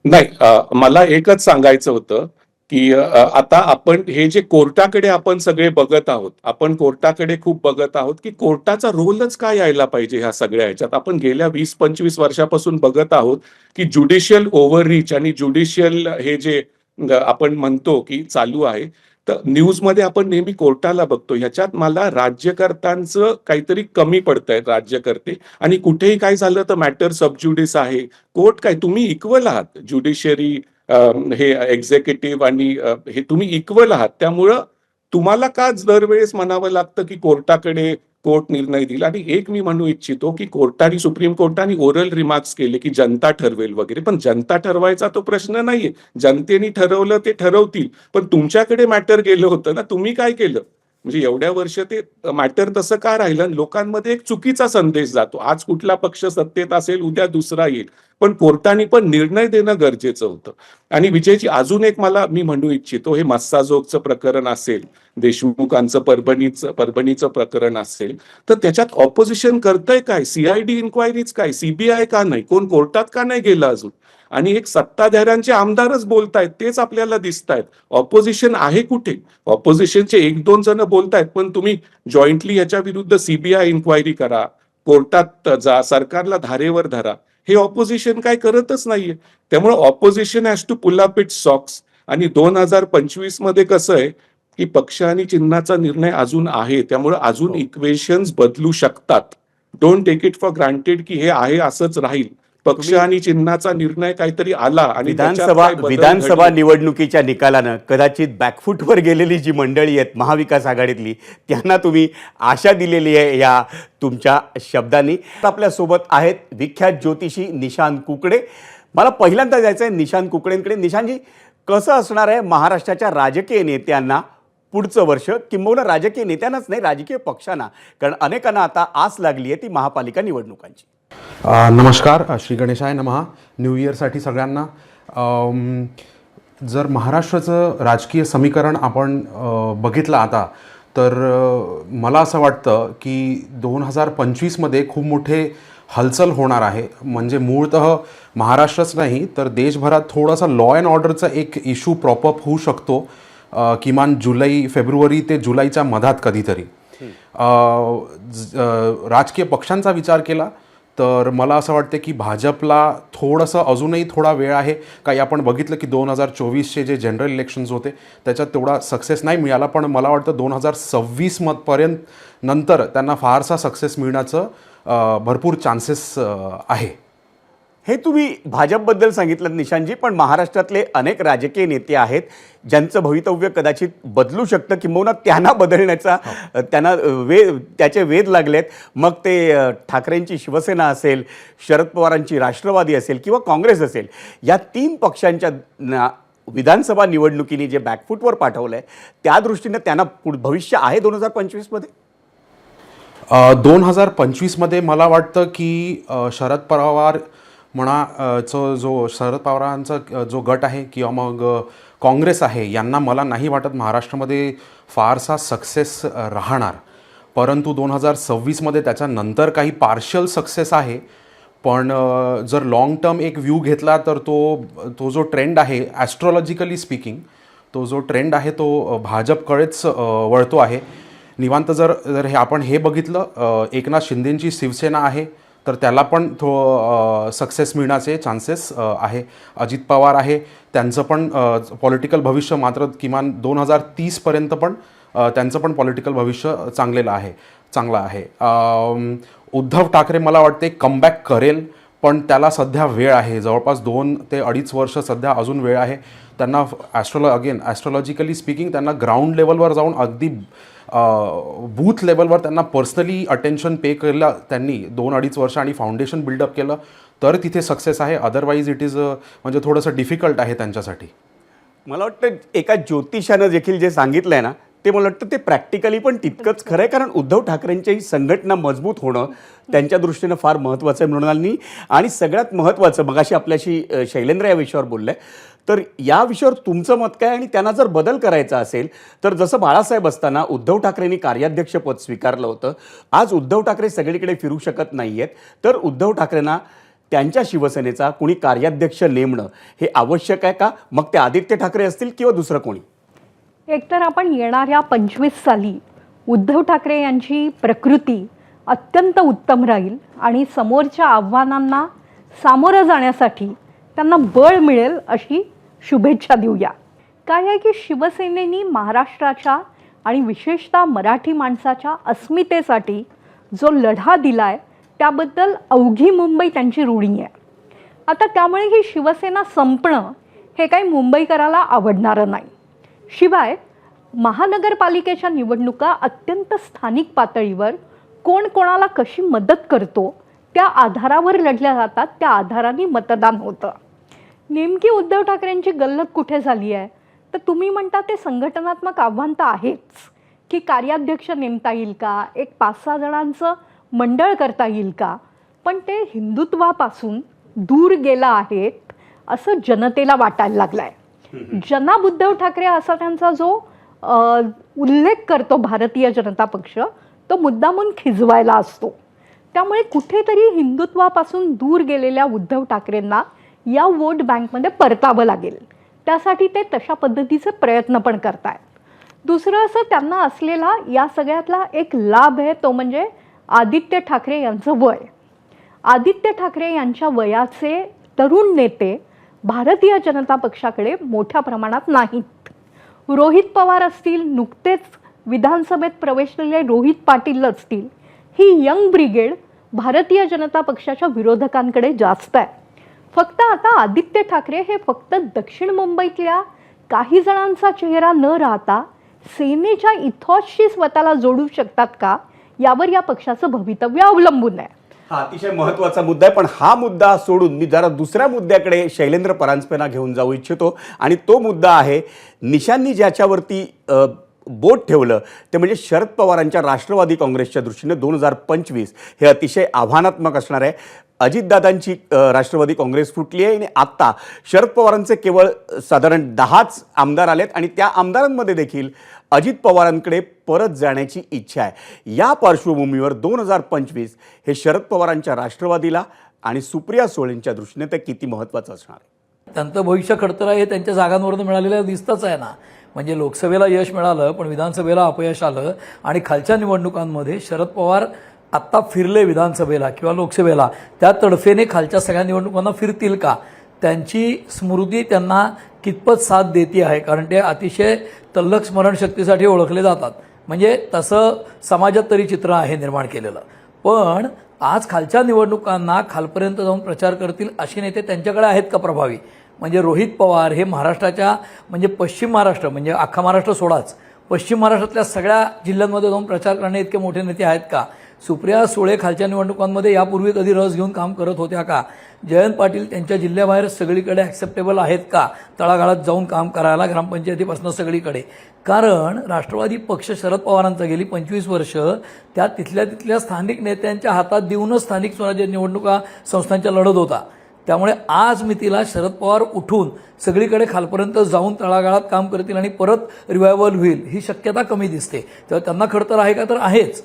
नाही, मला एकच सांगायचं होतं की आता आपण हे जे कोर्टाकडे आपण सगळे बघत आहोत, आपण कोर्टाकडे खूप बघत आहोत की कोर्टाचा रोलच काय यायला पाहिजे ह्या सगळ्या ह्याच्यात. आपण गेल्या 20-25 वर्षापासून बघत आहोत की ज्युडिशियल ओव्हररीच आणि ज्युडिशियल हे जे आपण म्हणतो की चालू आहे, तर न्यूजमध्ये आपण नेहमी कोर्टाला बघतो. ह्याच्यात मला राज्यकर्त्यांचं काहीतरी कमी पडतंय, राज्यकर्ते. आणि कुठेही काय झालं तर मॅटर सबज्युडिस आहे. कोर्ट काय, तुम्ही इक्वल आहात, ज्युडिशरी हे एक्झिक्युटिव्ह आणि हे तुम्ही इक्वल आहात. त्यामुळं तुम्हाला का दरवेळेस म्हणावं लागतं की कोर्टाकडे कोर्ट निर्णय दिला. आणि एक मी म्हणू इच्छितो की कोर्टाने, सुप्रीम कोर्टाने ओरल रिमार्क्स केले की जनता ठरवेल वगैरे, पण जनता ठरवायचा तो प्रश्न नाहीये. जनतेने ठरवलं ते ठरवतील, पण तुमच्याकडे मॅटर गेलं होतं ना, तुम्ही काय केलं. म्हणजे एवढ्या वर्ष ते मॅटर तसं का राहिलं. लोकांमध्ये एक चुकीचा संदेश जातो. आज कुठला पक्ष सत्तेत असेल, उद्या दुसरा येईल, पण कोर्टाने पण निर्णय देणं गरजेचं होतं. आणि विजयजी, अजून एक मी म्हणू इच्छितो, हे मस्साजोगचं प्रकरण असेल, देशमुखांचं परभणीचं प्रकरण असेल, तर त्याच्यात ऑपोजिशन करतंय काय. सीआयडी इन्क्वायरीज काय, सीबीआय का नाही, कोण कोर्टात का नाही गेलं अजून. आणि एक सत्ताधाऱ्यांचे आमदारच बोलतायत, तेच आपल्याला दिसतायत. ऑपोजिशन आहे कुठे. ऑपोजिशनचे 1-2 जण बोलतायत, पण तुम्ही जॉईंटली याच्या विरुद्ध सीबीआय इन्क्वायरी करा, कोर्टात जा, सरकारला धारेवर धरा. हे ऑपोजिशन काय करतच नाहीये. त्यामुळे opposition has to pull up its socks. आणि 2025 मध्ये कसं आहे की पक्ष आणि चिन्हाचा निर्णय अजून आहे, त्यामुळे अजून इक्वेशन्स बदलू शकतात. Don't take it for granted की हे आहे असंच राहील. पक्ष आणि चिन्हाचा निर्णय काहीतरी आला आणि विधानसभा निवडणुकीच्या निकालानं कदाचित बॅकफुटवर गेलेली जी मंडळी आहेत महाविकास आघाडीतली, त्यांना तुम्ही आशा दिलेली आहे या तुमच्या शब्दांनी. आपल्यासोबत आहेत विख्यात ज्योतिषी निशांत कुकडे. मला पहिल्यांदा जायचं आहे निशांत कुकडेंकडे. निशांतजी, कसं असणार आहे महाराष्ट्राच्या राजकीय नेत्यांना पुढचं वर्ष, किंबहुना राजकीय नेत्यांनाच नाही, राजकीय पक्षांना, कारण अनेकांना आता आस लागली आहे ती महापालिका निवडणुकांची. नमस्कार, श्री गणेशाय नमः. न्यू इयरसाठी सगळ्यांना. जर महाराष्ट्राचं राजकीय समीकरण आपण बघितलं आता, तर मला असं वाटतं की 2025मध्ये खूप मोठे हालचाल होणार आहे. म्हणजे मूळतः महाराष्ट्रच नाही तर देशभरात थोडासा लॉ अँड ऑर्डरचा एक इश्यू प्रॉपअप होऊ शकतो, किमान फेब्रुवारी ते जुलैच्या मधात कधीतरी. राजकीय पक्षांचा विचार केला तर मला असं वाटतं की भाजपला थोडंसं अजूनही थोडा वेळ आहे. काही आपण बघितलं की 2024चे जे जनरल इलेक्शन्स होते त्याच्यात तेवढा सक्सेस नाही मिळाला, पण मला वाटतं 2026 पर्यंत नंतर त्यांना फारसा सक्सेस मिळण्याचं भरपूर चान्सेस आहे. हे तुम्ही भाजपबद्दल सांगितलं निशांतजी, पण महाराष्ट्रातले अनेक राजकीय नेते आहेत ज्यांचं भवितव्य कदाचित बदलू शकतं, किंबहुना त्यांना बदलण्याचा त्यांना त्याचे वेध लागलेत. मग ते ठाकरेंची शिवसेना असेल, शरद पवारांची राष्ट्रवादी असेल किंवा काँग्रेस असेल, या 3 पक्षांच्या विधानसभा निवडणुकीने जे बॅकफूटवर पाठवलं आहे त्या दृष्टीनं त्यांना भविष्य आहे 2025मध्ये? 2025मध्ये मला वाटतं की शरद पवार शरद पवारांचा जो गट आहे किंवा मग काँग्रेस आहे यांना मला नाही वाटत महाराष्ट्रामध्ये फारसा सक्सेस राहणार. परंतु 2026मध्ये त्याच्यानंतर काही पार्शियल सक्सेस आहे. पण जर लॉंग टर्म एक व्ह्यू घेतला तर तो जो ट्रेंड आहे, ॲस्ट्रॉलॉजिकली स्पीकिंग, तो जो ट्रेंड आहे तो भाजपकडेच वळतो आहे. निवांत जर हे आपण हे बघितलं, एकनाथ शिंदेंची शिवसेना आहे तर त्याला पण सक्सेस मिळण्याचे चान्सेस आहे. अजित पवार आहे, त्यांचं पण पॉलिटिकल भविष्य मात्र किमान 2030पर्यंत पण त्यांचं पण पॉलिटिकल भविष्य चांगलं आहे. उद्धव ठाकरे मला वाटते कमबॅक करेल, पण त्याला सध्या वेळ आहे, जवळपास 2 ते 2.5 वर्ष सध्या अजून वेळ आहे. त्यांना ॲस्ट्रॉलॉजिकली स्पीकिंग त्यांना ग्राउंड लेवलवर जाऊन अगदी बूथ लेवलवर त्यांना पर्सनली अटेन्शन पे केलं त्यांनी 2-2.5 वर्ष आणि फाउंडेशन बिल्डअप केलं तर तिथे सक्सेस आहे. अदरवाईज इट इज म्हणजे थोडंसं डिफिकल्ट आहे त्यांच्यासाठी. मला वाटतं एका ज्योतिषानं देखील जे सांगितलं आहे ना ते मला वाटतं ते प्रॅक्टिकली पण तितकंच खरं आहे, कारण उद्धव ठाकरेंची संघटना मजबूत होणं त्यांच्या दृष्टीनं फार महत्त्वाचं आहे मृणालिनी. आणि सगळ्यात महत्त्वाचं, मगाशी आपल्याशी शैलेंद्र या विषयावर बोलले, तर या विषयावर तुमचं मत काय? आणि त्यांना जर बदल करायचा असेल तर जसं बाळासाहेब असताना उद्धव ठाकरेंनी कार्याध्यक्षपद स्वीकारलं होतं, आज उद्धव ठाकरे सगळीकडे फिरू शकत नाही आहेत, तर उद्धव ठाकरेंना त्यांच्या शिवसेनेचा कुणी कार्याध्यक्ष नेमणं हे आवश्यक आहे का? मग ते आदित्य ठाकरे असतील किंवा दुसरं कोणी? एकतर आपण येणाऱ्या 25 साली उद्धव ठाकरे यांची प्रकृती अत्यंत उत्तम राहील आणि समोरच्या आव्हानांना सामोरं जाण्यासाठी त्यांना बळ मिळेल अशी शुभेच्छा देऊया. काय आहे की शिवसेनेनी महाराष्ट्राच्या आणि विशेषतः मराठी माणसाच्या अस्मितेसाठी जो लढा दिला आहे त्याबद्दल अवघी मुंबई त्यांची ऋणी आहे. आता त्यामुळे ही शिवसेना संपणं हे काही मुंबईकराला आवडणारं नाही. शिवाय महानगरपालिकेच्या निवडणुका अत्यंत स्थानिक पातळीवर कोण कोणाला कशी मदत करतो त्या आधारावर लढल्या जातात, त्या आधाराने मतदान होतं. नेमकी उद्धव ठाकरेंची गल्लत कुठे झाली आहे तर तुम्ही म्हणता ते संघटनात्मक आव्हान तर आहेच की कार्याध्यक्ष नेमता येईल का, एक 5-6 जणांचं मंडळ करता येईल का, पण ते हिंदुत्वापासून दूर गेला आहेत असं जनतेला वाटायला लागलं आहे. जनाब उद्धव ठाकरे असा त्यांचा जो उल्लेख करतो भारतीय जनता पक्ष, तो मुद्दामून खिजवायला असतो. त्यामुळे कुठेतरी हिंदुत्वापासून दूर गेलेल्या उद्धव ठाकरेंना या वोट बँकमध्ये परतावं लागेल. त्यासाठी ते तशा पद्धतीचे प्रयत्न पण करतायत. दुसरं असं त्यांना असलेला या सगळ्यातला एक लाभ आहे तो म्हणजे आदित्य ठाकरे यांचं वय. आदित्य ठाकरे यांच्या वयाचे तरुण नेते भारतीय जनता पक्षाकडे मोठ्या प्रमाणात नाहीत. रोहित पवार असतील, नुकतेच विधानसभेत प्रवेशलेले रोहित पाटील असतील, ही यंग ब्रिगेड भारतीय जनता पक्षाच्या विरोधकांकडे जास्त आहे. फक्त आता आदित्य ठाकरे हे फक्त दक्षिण मुंबईतल्या काही जणांचा चेहरा न राहता सेनेच्या इथॉसशी स्वतःला जोडू शकतात का यावर या पक्षाचं भवितव्य अवलंबून आहे. हा अतिशय महत्त्वाचा मुद्दा आहे. पण हा मुद्दा सोडून मी जरा दुसऱ्या मुद्द्याकडे शैलेंद्र परांजपेंना घेऊन जाऊ इच्छितो. आणि तो मुद्दा आहे निशांनी ज्याच्यावरती बोट ठेवलं ते म्हणजे शरद पवारांच्या राष्ट्रवादी काँग्रेसच्या दृष्टीने 2025 हे अतिशय आव्हानात्मक असणार आहे. अजितदादांची राष्ट्रवादी काँग्रेस फुटली आहे आणि आत्ता शरद पवारांचे केवळ साधारण 10च आमदार आलेत आणि त्या आमदारांमध्ये देखील अजित पवारांकडे परत जाण्याची इच्छा आहे. या पार्श्वभूमीवर 2025 हे शरद पवारांच्या राष्ट्रवादीला आणि सुप्रिया सुळेंच्या दृष्टीने ते किती महत्त्वाचं असणार आहे? त्यांचं भविष्य खडतर आहे हे त्यांच्या जागांवरून मिळालेलं दिसतंच आहे ना. म्हणजे लोकसभेला यश मिळालं पण विधानसभेला अपयश आलं आणि खालच्या निवडणुकांमध्ये शरद पवार आत्ता फिरले विधानसभेला किंवा लोकसभेला, त्या तडफेने खालच्या सगळ्या निवडणुकांना फिरतील का, त्यांची स्मृती त्यांना कितपत साथ देते आहे, कारण ते अतिशय तल्लख स्मरणशक्तीसाठी ओळखले जातात. म्हणजे तसं समाजात तरी चित्र आहे निर्माण केलेलं. पण आज खालच्या निवडणुकांना खालपर्यंत जाऊन प्रचार करतील असे नेते त्यांच्याकडे आहेत का प्रभावी? म्हणजे रोहित पवार हे महाराष्ट्राच्या म्हणजे पश्चिम महाराष्ट्र म्हणजे अख्खा महाराष्ट्र सोडाच, पश्चिम महाराष्ट्रातल्या सगळ्या जिल्ह्यांमध्ये जाऊन प्रचार करणे इतके मोठे नेते आहेत का? सुप्रिया सुळे खालच्या निवडणुकांमध्ये यापूर्वी कधी रस घेऊन काम करत होत्या का? जयंत पाटील त्यांच्या जिल्ह्याबाहेर सगळीकडे ॲक्सेप्टेबल आहेत का तळागाळात जाऊन काम करायला, ग्रामपंचायतीपासून सगळीकडे? कारण राष्ट्रवादी पक्ष शरद पवारांचा गेली 25 वर्ष त्या तिथल्या स्थानिक नेत्यांच्या हातात देऊनच स्थानिक स्वराज्य निवडणुका संस्थांच्या लढत होता. त्यामुळे आज मितीला शरद पवार उठून सगळीकडे खालपर्यंत जाऊन तळागाळात काम करतील आणि परत रिवायवल होईल ही शक्यता कमी दिसते. तेव्हा त्यांना खडतर आहे का? तर आहेच.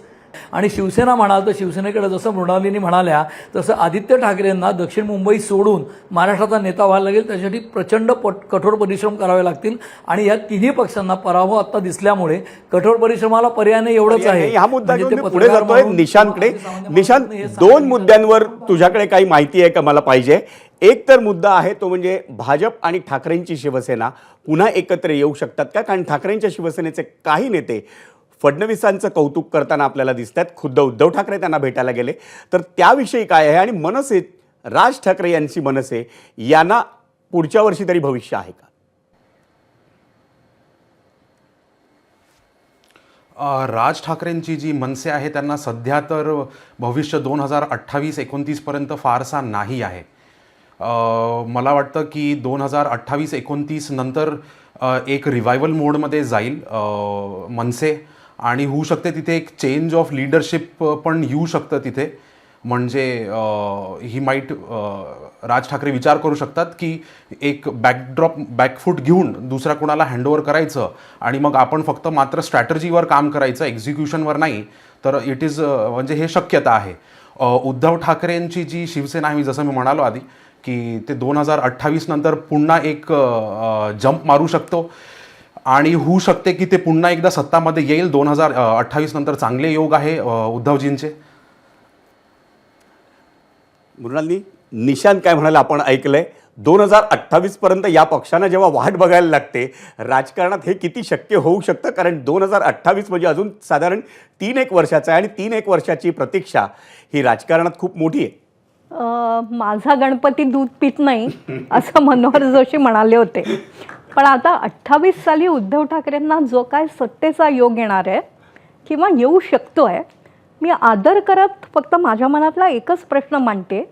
आणि शिवसेना म्हणाल तर शिवसेनेकडे जसं मृणालिनी म्हणाल्या तसं आदित्य ठाकरेंना दक्षिण मुंबई सोडून महाराष्ट्राचा नेता व्हायला लागेल. त्यासाठी प्रचंड कठोर परिश्रम करावे लागतील आणि या तिन्ही पक्षांना पराभव आता दिसल्यामुळे कठोर परिश्रमाला पर्याय नाही एवढंच आहे. हा मुद्दा म्हणजे घेऊन ते मी पुढे पत्रकार जातोय म्हणून निशांतकडे. निशांत, हे 2 मुद्द्यांवर तुझ्याकडे काही माहिती आहे का मला पाहिजे. एक तर मुद्दा आहे तो म्हणजे भाजप आणि ठाकरेंची शिवसेना पुन्हा एकत्र येऊ शकतात का? कारण ठाकरेंच्या शिवसेनेचे काही नेते फडणवीसांचं कौतुक करताना आपल्याला दिसत आहेत. खुद्द उद्धव ठाकरे त्यांना भेटायला गेले. तर त्याविषयी काय आहे? आणि मनसे, राज ठाकरे यांची मनसे यांना पुढच्या वर्षी तरी भविष्य आहे का? राज ठाकरेंची जी मनसे आहे त्यांना सध्या तर भविष्य 2028-29 पर्यंत फारसा नाही आहे. मला वाटतं की 2028-29 नंतर एक रिवायवल मोडमध्ये जाईल मनसे आणि होऊ शकते तिथे एक चेंज ऑफ लीडरशिप पण येऊ शकतं तिथे. म्हणजे ही माईट राज ठाकरे विचार करू शकतात की एक बॅकफूट घेऊन दुसऱ्या कोणाला हँडओव्हर करायचं आणि मग आपण फक्त मात्र स्ट्रॅटर्जीवर काम करायचं, एक्झिक्युशनवर नाही. तर इट इज म्हणजे हे शक्यता आहे. उद्धव ठाकरेंची जी शिवसेना आहे, जसं मी म्हणालो आधी की ते 2028 नंतर पुन्हा एक जंप मारू शकतो आणि होऊ शकते की ते पुन्हा एकदा सत्तामध्ये येईल. 2028 नंतर चांगले योग आहे उद्धवजींचे. मृणालिनी, निशांत काय म्हणाले आपण ऐकलंय. 2028 पर्यंत या पक्षांना जेव्हा वाट बघायला लागते राजकारणात, हे किती शक्य होऊ शकतं? कारण 2028 म्हणजे अजून साधारण 3-1 वर्षाचा आहे आणि 3-1 वर्षाची प्रतीक्षा ही राजकारणात खूप मोठी आहे. माझा गणपती दूध पित नाही असं मनोहर जोशी म्हणाले होते. पण आता 28 साली उद्धव ठाकरेंना जो काय सत्तेचा योग येणार आहे किंवा येऊ शकतोय, मी आदर करत फक्त माझ्या मनातला एकच प्रश्न मांडते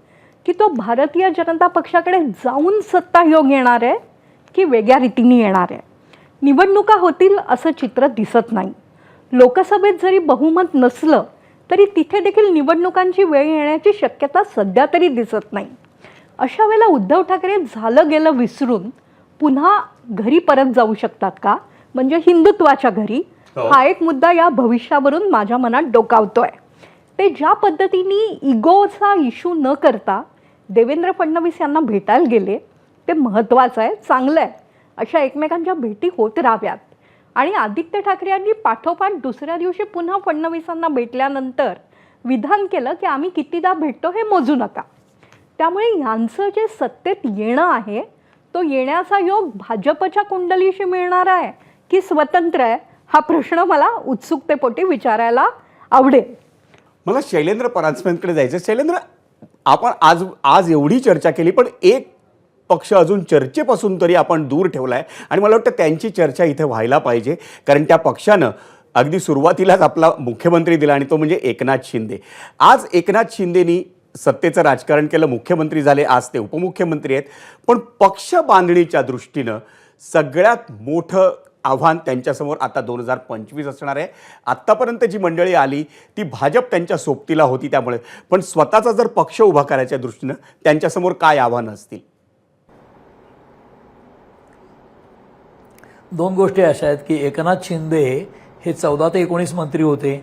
की तो भारतीय जनता पक्षाकडे जाऊन सत्ता योग येणार आहे की वेगळ्या रीतीने येणार आहे. निवडणुका होतील असं चित्र दिसत नाही. लोकसभेत जरी बहुमत नसलं तरी तिथे देखील निवडणुकांची वेळ येण्याची शक्यता सध्या तरी दिसत नाही. अशा वेळेला उद्धव ठाकरे झालं गेलं विसरून पुन्हा घरी परत जाऊ शकतात का? म्हणजे हिंदुत्वाच्या घरी. हा एक मुद्दा या भविष्यावरून माझ्या मनात डोकावतोय. ते ज्या पद्धतीने इगोचा इश्यू न करता देवेंद्र फडणवीस यांना भेटायला गेले ते महत्त्वाचं आहे, चांगलं आहे. अशा एकमेकांच्या भेटी होत राहाव्यात. आणि आदित्य ठाकरे यांनी पाठोपाठ दुसऱ्या दिवशी पुन्हा फडणवीसांना भेटल्यानंतर विधान केलं की आम्ही कितीदा भेटतो हे मोजू नका. त्यामुळे यांचं जे सत्तेत येणं आहे तो येण्याचा योग भाजपच्या कुंडलीशी मिळणार आहे की स्वतंत्र आहे, हा प्रश्न मला उत्सुकतेपोटी विचारायला आवडेल. मला शैलेंद्र परांजपेंकडे जायचं. शैलेंद्र, आपण आज एवढी चर्चा केली पण एक पक्ष अजून चर्चेपासून तरी आपण दूर ठेवला आहे आणि मला वाटतं त्यांची चर्चा इथे व्हायला पाहिजे. कारण त्या पक्षानं अगदी सुरुवातीलाच आपला मुख्यमंत्री दिला आणि तो म्हणजे एकनाथ शिंदे. आज एकनाथ शिंदेनी सत्तेचं राजकारण केलं, मुख्यमंत्री झाले, आज ते उपमुख्यमंत्री आहेत. पण पक्ष बांधणीच्या दृष्टीनं सगळ्यात मोठं आव्हान त्यांच्यासमोर आता 2025 असणार आहे. आत्तापर्यंत जी मंडळी आली ती भाजप त्यांच्या सोबतीला होती त्यामुळे, पण स्वतःचा जर पक्ष उभा करायच्या दृष्टीनं त्यांच्यासमोर काय आव्हानं असतील? दोन गोष्टी अशा आहेत की एकनाथ शिंदे हे 14 ते 19 मंत्री होते,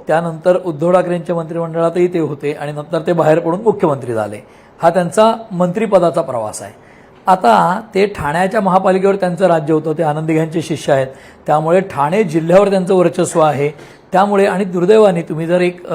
त्यानंतर उद्धव ठाकरेंच्या मंत्रिमंडळातही ते होते आणि नंतर ते बाहेर पडून मुख्यमंत्री झाले. हा त्यांचा मंत्रिपदाचा प्रवास आहे. आता ते ठाण्याच्या महापालिकेवर त्यांचं राज्य होतं, ते आनंदी यांचे शिष्य आहेत, त्यामुळे ठाणे जिल्ह्यावर त्यांचं वर्चस्व आहे. त्यामुळे आणि दुर्दैवाने तुम्ही जर एक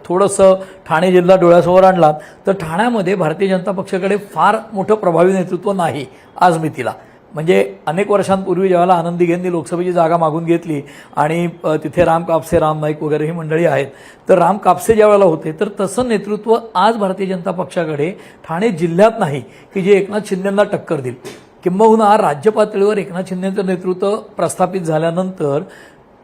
थोडंसं ठाणे जिल्हा डोळ्यासमोर आणलात तर ठाण्यामध्ये भारतीय जनता पक्षाकडे फार मोठं प्रभावी नेतृत्व नाही आज मितीला. म्हणजे अनेक वर्षांपूर्वी ज्यावेळेला आनंदी यांनी लोकसभेची जागा मागून घेतली आणि तिथे राम कापसे, राम नाईक वगैरे ही मंडळी आहेत, तर राम कापसे ज्यावेळेला होते तर तसं नेतृत्व आज भारतीय जनता पक्षाकडे ठाणे जिल्ह्यात नाही की जे एकनाथ शिंदेंना टक्कर देईल. किंबहुना राज्य पातळीवर एकनाथ शिंदेंचं नेतृत्व प्रस्थापित झाल्यानंतर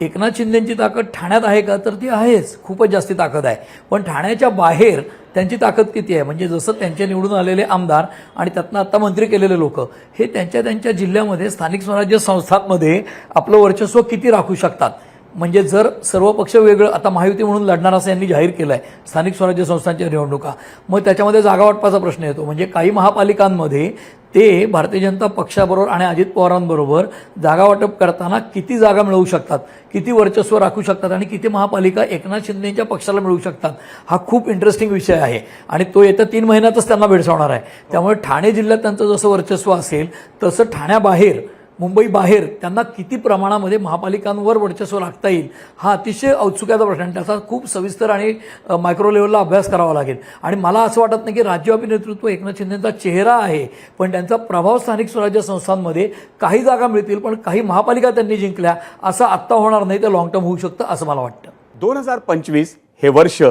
एकनाथ शिंदेंची ताकद ठाण्यात आहे का, तर ती आहेच, खूपच जास्ती ताकद आहे. पण ठाण्याच्या बाहेर त्यांची ताकद किती आहे, म्हणजे जसं त्यांचे निवडून आलेले आमदार आणि त्यातनं आता मंत्री केलेले लोक हे त्यांच्या जिल्ह्यामध्ये स्थानिक स्वराज्य संस्थांमध्ये आपलं वर्चस्व किती राखू शकतात. म्हणजे जर सर्व पक्ष वेगळं आता महायुती म्हणून लढणार असं यांनी जाहीर केलं आहे स्थानिक स्वराज्य संस्थांच्या निवडणुका, मग त्याच्यामध्ये जागा वाटपाचा प्रश्न येतो. म्हणजे काही महापालिकांमध्ये ते भारतीय जनता पक्षाबरोबर आणि अजित पवारांबरोबर जागा वाटप करताना किती जागा मिळवू शकतात, किती वर्चस्व राखू शकतात आणि किती महापालिका एकनाथ शिंदेच्या पक्षाला मिळवू शकतात, हा खूप इंटरेस्टिंग विषय आहे आणि तो येत्या 3 महिन्यातच त्यांना भेडसावणार आहे. त्यामुळे ठाणे जिल्ह्यात त्यांचं जसं वर्चस्व असेल तसं ठाण्याबाहेर, मुंबई बाहेर त्यांना किती प्रमाणामध्ये महापालिकांवर वर्चस्व राखता येईल हा अतिशय औत्सुक्याचा प्रश्न आहे. त्याचा खूप सविस्तर आणि मायक्रो लेव्हलला अभ्यास करावा लागेल. आणि मला असं वाटत नाही की राज्यव्यापी नेतृत्व एकनाथ शिंदेंचा चेहरा आहे, पण त्यांचा प्रभाव स्थानिक स्वराज्य संस्थांमध्ये काही जागा मिळतील, पण काही महापालिका त्यांनी जिंकल्या असं आत्ता होणार नाही, ते लॉंग टर्म होऊ शकतं असं मला वाटतं. 2025 हे वर्ष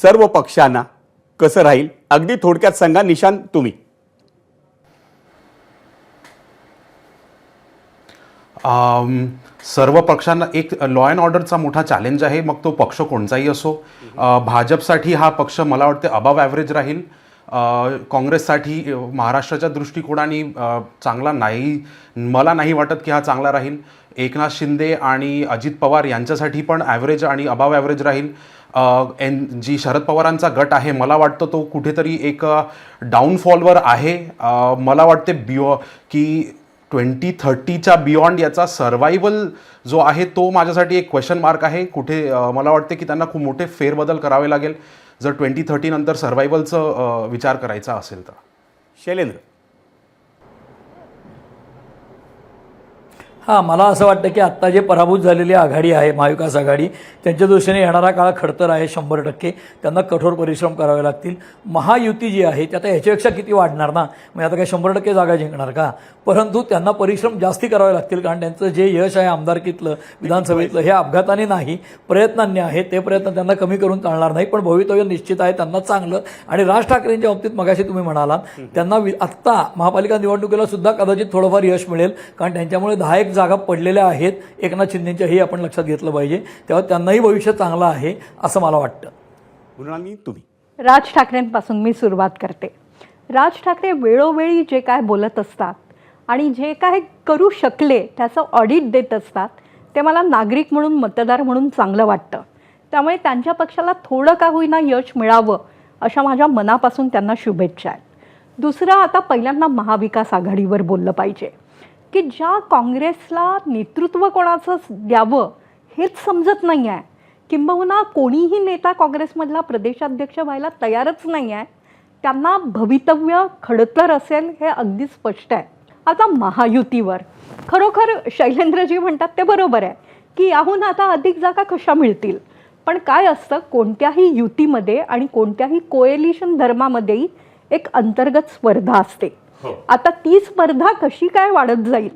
सर्व पक्षांना कसं राहील अगदी थोडक्यात सांगा. निशांत, तुम्ही. सर्व पक्षांना एक लॉ अँड ऑर्डरचा मोठा चॅलेंज आहे, मग तो पक्ष कोणताही असो. भाजपसाठी हा पक्ष मला वाटते अबव ॲव्हरेज राहील. काँग्रेससाठी महाराष्ट्राच्या दृष्टिकोनाने चांगला नाही, मला नाही वाटत की हा चांगला राहील. एकनाथ शिंदे आणि अजित पवार यांच्यासाठी पण ॲव्हरेज आणि अबव ॲव्हरेज राहील. जी शरद पवारांचा गट आहे मला वाटतं तो कुठेतरी एक डाऊनफॉलवर आहे. मला वाटते की 2030च्या बियॉन्ड याचा सर्व्हायवल जो आहे तो माझ्यासाठी एक क्वेश्चन मार्क आहे. कुठे मला वाटते की त्यांना खूप मोठे फेरबदल करावे लागेल जर 2030 नंतर सर्व्हायवलचं विचार करायचा असेल तर. शैलेंद्र. हां, मला असं वाटतं की आत्ता जे पराभूत झालेली आघाडी आहे महाविकास आघाडी, त्यांच्या दृष्टीने येणारा काळ खडतर आहे 100%. त्यांना कठोर परिश्रम करावे लागतील. महायुती जी आहे ती आता ह्याच्यापेक्षा किती वाढणार ना, म्हणजे आता काय 100% जागा जिंकणार का, परंतु त्यांना परिश्रम जास्ती करावे लागतील. कारण त्यांचं जे यश आहे आमदारकीतलं, विधानसभेतलं, हे अपघाताने नाही प्रयत्नांनी आहे. ते प्रयत्न त्यांना कमी करून चालणार नाही, पण भवितव्य निश्चित आहे त्यांना चांगलं. आणि राज ठाकरेंच्या बाबतीत मगाशी तुम्ही म्हणालात त्यांना आत्ता महापालिका निवडणुकीला सुद्धा कदाचित थोडंफार यश मिळेल, कारण त्यांच्यामुळे 10 जागा पडलेल्या आहेत एकनाथ शिंदेच्या, हे आपण लक्षात घेतलं पाहिजे. तेव्हा त्यांनाही भविष्य चांगलं आहे असं मला वाटतं. मृणाली, तुम्ही. राज ठाकरेंपासून मी सुरुवात करते. राज ठाकरे वेळोवेळी जे काय बोलत असतात आणि जे काय करू शकले त्याचं ऑडिट देत असतात ते मला नागरिक म्हणून, मतदार म्हणून चांगलं वाटतं. त्यामुळे त्यांच्या पक्षाला थोडं का होईना यश मिळावं अशा माझ्या मनापासून त्यांना शुभेच्छा आहेत. दुसरं, आता पहिल्यांदा महाविकास आघाडीवर बोललं पाहिजे की ज्या काँग्रेसला नेतृत्व कोणाचं द्यावं हेच समजत नाही आहे, किंबहुना कोणीही नेता काँग्रेसमधला प्रदेशाध्यक्ष व्हायला तयारच नाही आहे, त्यांना भवितव्य खडतर असेल हे अगदी स्पष्ट आहे. आता महायुतीवर खरोखर शैलेंद्रजी म्हणतात ते बरोबर आहे की याहून आता अधिक जागा कशा मिळतील, पण काय असतं कोणत्याही युतीमध्ये आणि कोणत्याही कोएलिशन धर्मामध्येही एक अंतर्गत स्पर्धा असते. आता ती स्पर्धा कशी काय वाढत जाईल,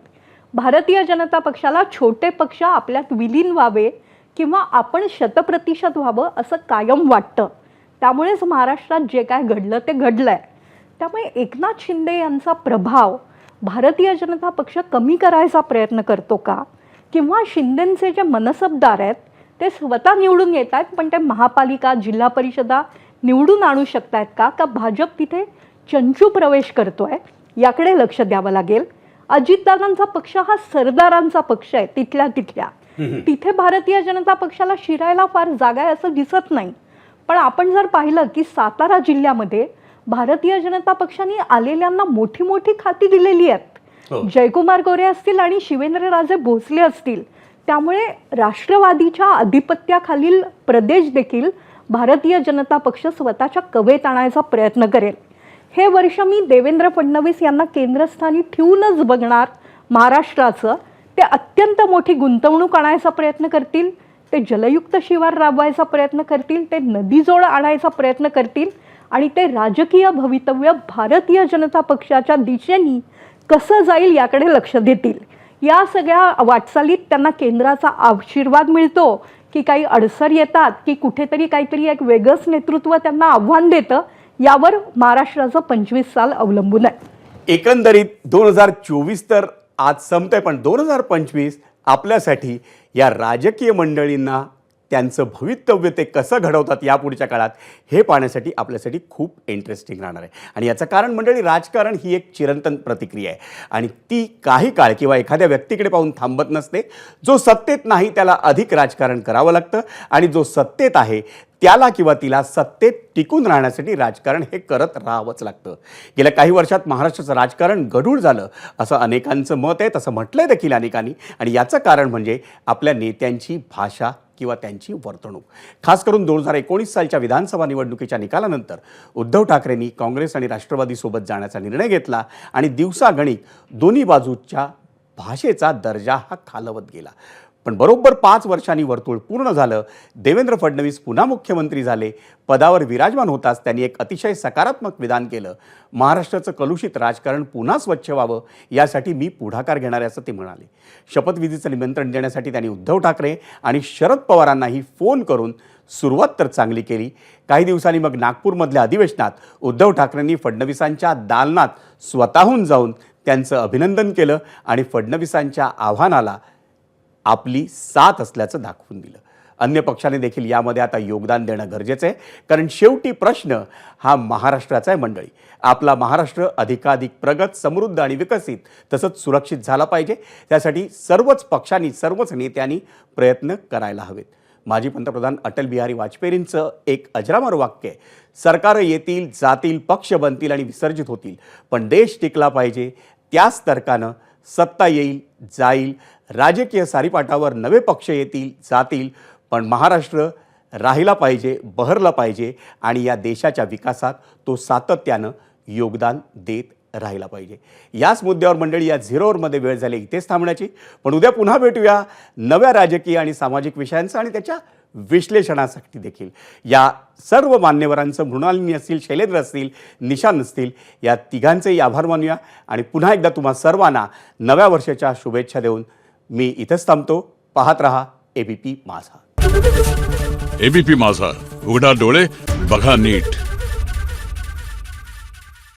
भारतीय जनता पक्षाला छोटे पक्ष आपल्यात विलीन व्हावे किंवा आपण 100% व्हावं असं कायम वाटतं. त्यामुळेच महाराष्ट्रात जे काय घडलं ते घडलं आहे. त्यामुळे एकनाथ शिंदे यांचा प्रभाव भारतीय जनता पक्ष कमी करायचा प्रयत्न करतो का, किंवा शिंदेंचे जे मनसबदार आहेत ते स्वतः निवडून येत आहेत पण ते महापालिका, जिल्हा परिषदा निवडून आणू शकत आहेत का भाजप तिथे चंचू प्रवेश करतोय, याकडे लक्ष द्यावं लागेल. अजितदादांचा पक्ष हा सरदारांचा पक्ष आहे, तिथल्या तिथे भारतीय जनता पक्षाला शिरायला फार जागा आहे असं दिसत नाही. पण आपण जर पाहिलं की सातारा जिल्ह्यामध्ये भारतीय जनता पक्षाने आलेल्यांना मोठी मोठी खाती दिलेली आहेत. जयकुमार गोरे असतील आणि शिवेंद्रराजे भोसले असतील. त्यामुळे राष्ट्रवादीच्या आधिपत्याखालील प्रदेश देखील भारतीय जनता पक्ष स्वतःच्या कवेत आणायचा प्रयत्न करेल. हे वर्ष मी देवेंद्र फडणवीस यांना केंद्रस्थानी ठेवूनच बघणार. महाराष्ट्राचं ते अत्यंत मोठी गुंतवणूक आणायचा प्रयत्न करतील, ते जलयुक्त शिवार राबवायचा प्रयत्न करतील, ते नदीजोड आणायचा प्रयत्न करतील आणि ते राजकीय भवितव्य भारतीय जनता पक्षाच्या दिशेने कसं जाईल याकडे लक्ष देतील. या सगळ्या वाटचालीत त्यांना केंद्राचा आशीर्वाद मिळतो की काही अडसर येतात की कुठेतरी काहीतरी एक वेगळंच नेतृत्व त्यांना आव्हान देतं, यावर महाराष्ट्राचं 25 साल अवलंबून आहे. एकंदरीत 2024 तर आज संपतंय, पण 2025 आपल्यासाठी या राजकीय मंडळींना त्यांचं भवितव्य ते कसं घडवतात या पुढच्या काळात हे पाहण्यासाठी आपल्यासाठी खूप इंटरेस्टिंग राहणार आहे. आणि याचं कारण मंडळी, राजकारण ही एक चिरंतन प्रतिक्रिया आहे आणि ती काही काळ किंवा एखाद्या व्यक्तीकडे पाहून थांबत नसते. जो सत्तेत नाही त्याला अधिक राजकारण करावं लागतं आणि जो सत्तेत आहे त्याला किंवा तिला सत्तेत टिकून राहण्यासाठी राजकारण हे करत राहावंच लागतं. गेल्या काही वर्षात महाराष्ट्राचं राजकारण गढूळ झालं असं अनेकांचं मत आहे, तसं म्हटलंय देखील अनेकांनी. आणि याचं कारण म्हणजे आपल्या नेत्यांची भाषा किंवा त्यांची वर्तणूक. खास करून 2019 सालच्या विधानसभा निवडणुकीच्या निकालानंतर उद्धव ठाकरेंनी काँग्रेस आणि राष्ट्रवादीसोबत जाण्याचा निर्णय घेतला आणि दिवसागणिक दोन्ही बाजूच्या भाषेचा दर्जा हा खालवत गेला. पण बरोबर 5 वर्षांनी वर्तुळ पूर्ण झालं. देवेंद्र फडणवीस पुन्हा मुख्यमंत्री झाले. पदावर विराजमान होताच त्यांनी एक अतिशय सकारात्मक विधान केलं. महाराष्ट्राचं कलुषित राजकारण पुन्हा स्वच्छ व्हावं यासाठी मी पुढाकार घेणार आहे असं ते म्हणाले. शपथविधीचं निमंत्रण देण्यासाठी त्यांनी उद्धव ठाकरे आणि शरद पवारांनाही फोन करून सुरुवात तर चांगली केली. काही दिवसांनी मग नागपूरमधल्या अधिवेशनात उद्धव ठाकरेंनी फडणवीसांच्या दालनात स्वतःहून जाऊन त्यांचं अभिनंदन केलं आणि फडणवीसांच्या आव्हानाला आपली साथ असल्याचं दाखवून दिलं. अन्य पक्षाने देखील यामध्ये आता योगदान देणं गरजेचं आहे, कारण शेवटी प्रश्न हा महाराष्ट्राचा आहे मंडळी. आपला महाराष्ट्र अधिकाधिक प्रगत, समृद्ध आणि विकसित तसंच सुरक्षित झाला पाहिजे. त्यासाठी सर्वच पक्षांनी, सर्वच नेत्यांनी प्रयत्न करायला हवेत. माजी पंतप्रधान अटल बिहारी वाजपेयींचं एक अजरामर वाक्य आहे, सरकारं येतील, जातील, पक्ष बनतील आणि विसर्जित होतील, पण देश टिकला पाहिजे. त्याच तर्कानं सत्ता येईल, जाईल, राजकीय सारीपाटावर नवे पक्ष येतील, जातील, पण महाराष्ट्र राहिला पाहिजे, बहरला पाहिजे आणि या देशाच्या विकासात तो सातत्यानं योगदान देत राहिला पाहिजे. याच मुद्द्यावर मंडळी या 0 ओव्हरमध्ये वेळ झाली इथेच थांबण्याची. पण उद्या पुन्हा भेटूया नव्या राजकीय आणि सामाजिक विषयांचं आणि त्याच्या विश्लेषणासाठी देखील. या सर्व मान्यवरांचं, मृणालिनी असतील, शैलेंद्र असतील, निशान असतील, या तिघांचेही आभार मानूया आणि पुन्हा एकदा तुम्हा सर्वांना नव्या वर्षाच्या शुभेच्छा देऊन मी इथंच थांबतो. पाहत रहा एबीपी माझा. एबीपी माझा, उघडा डोळे बघा नीट.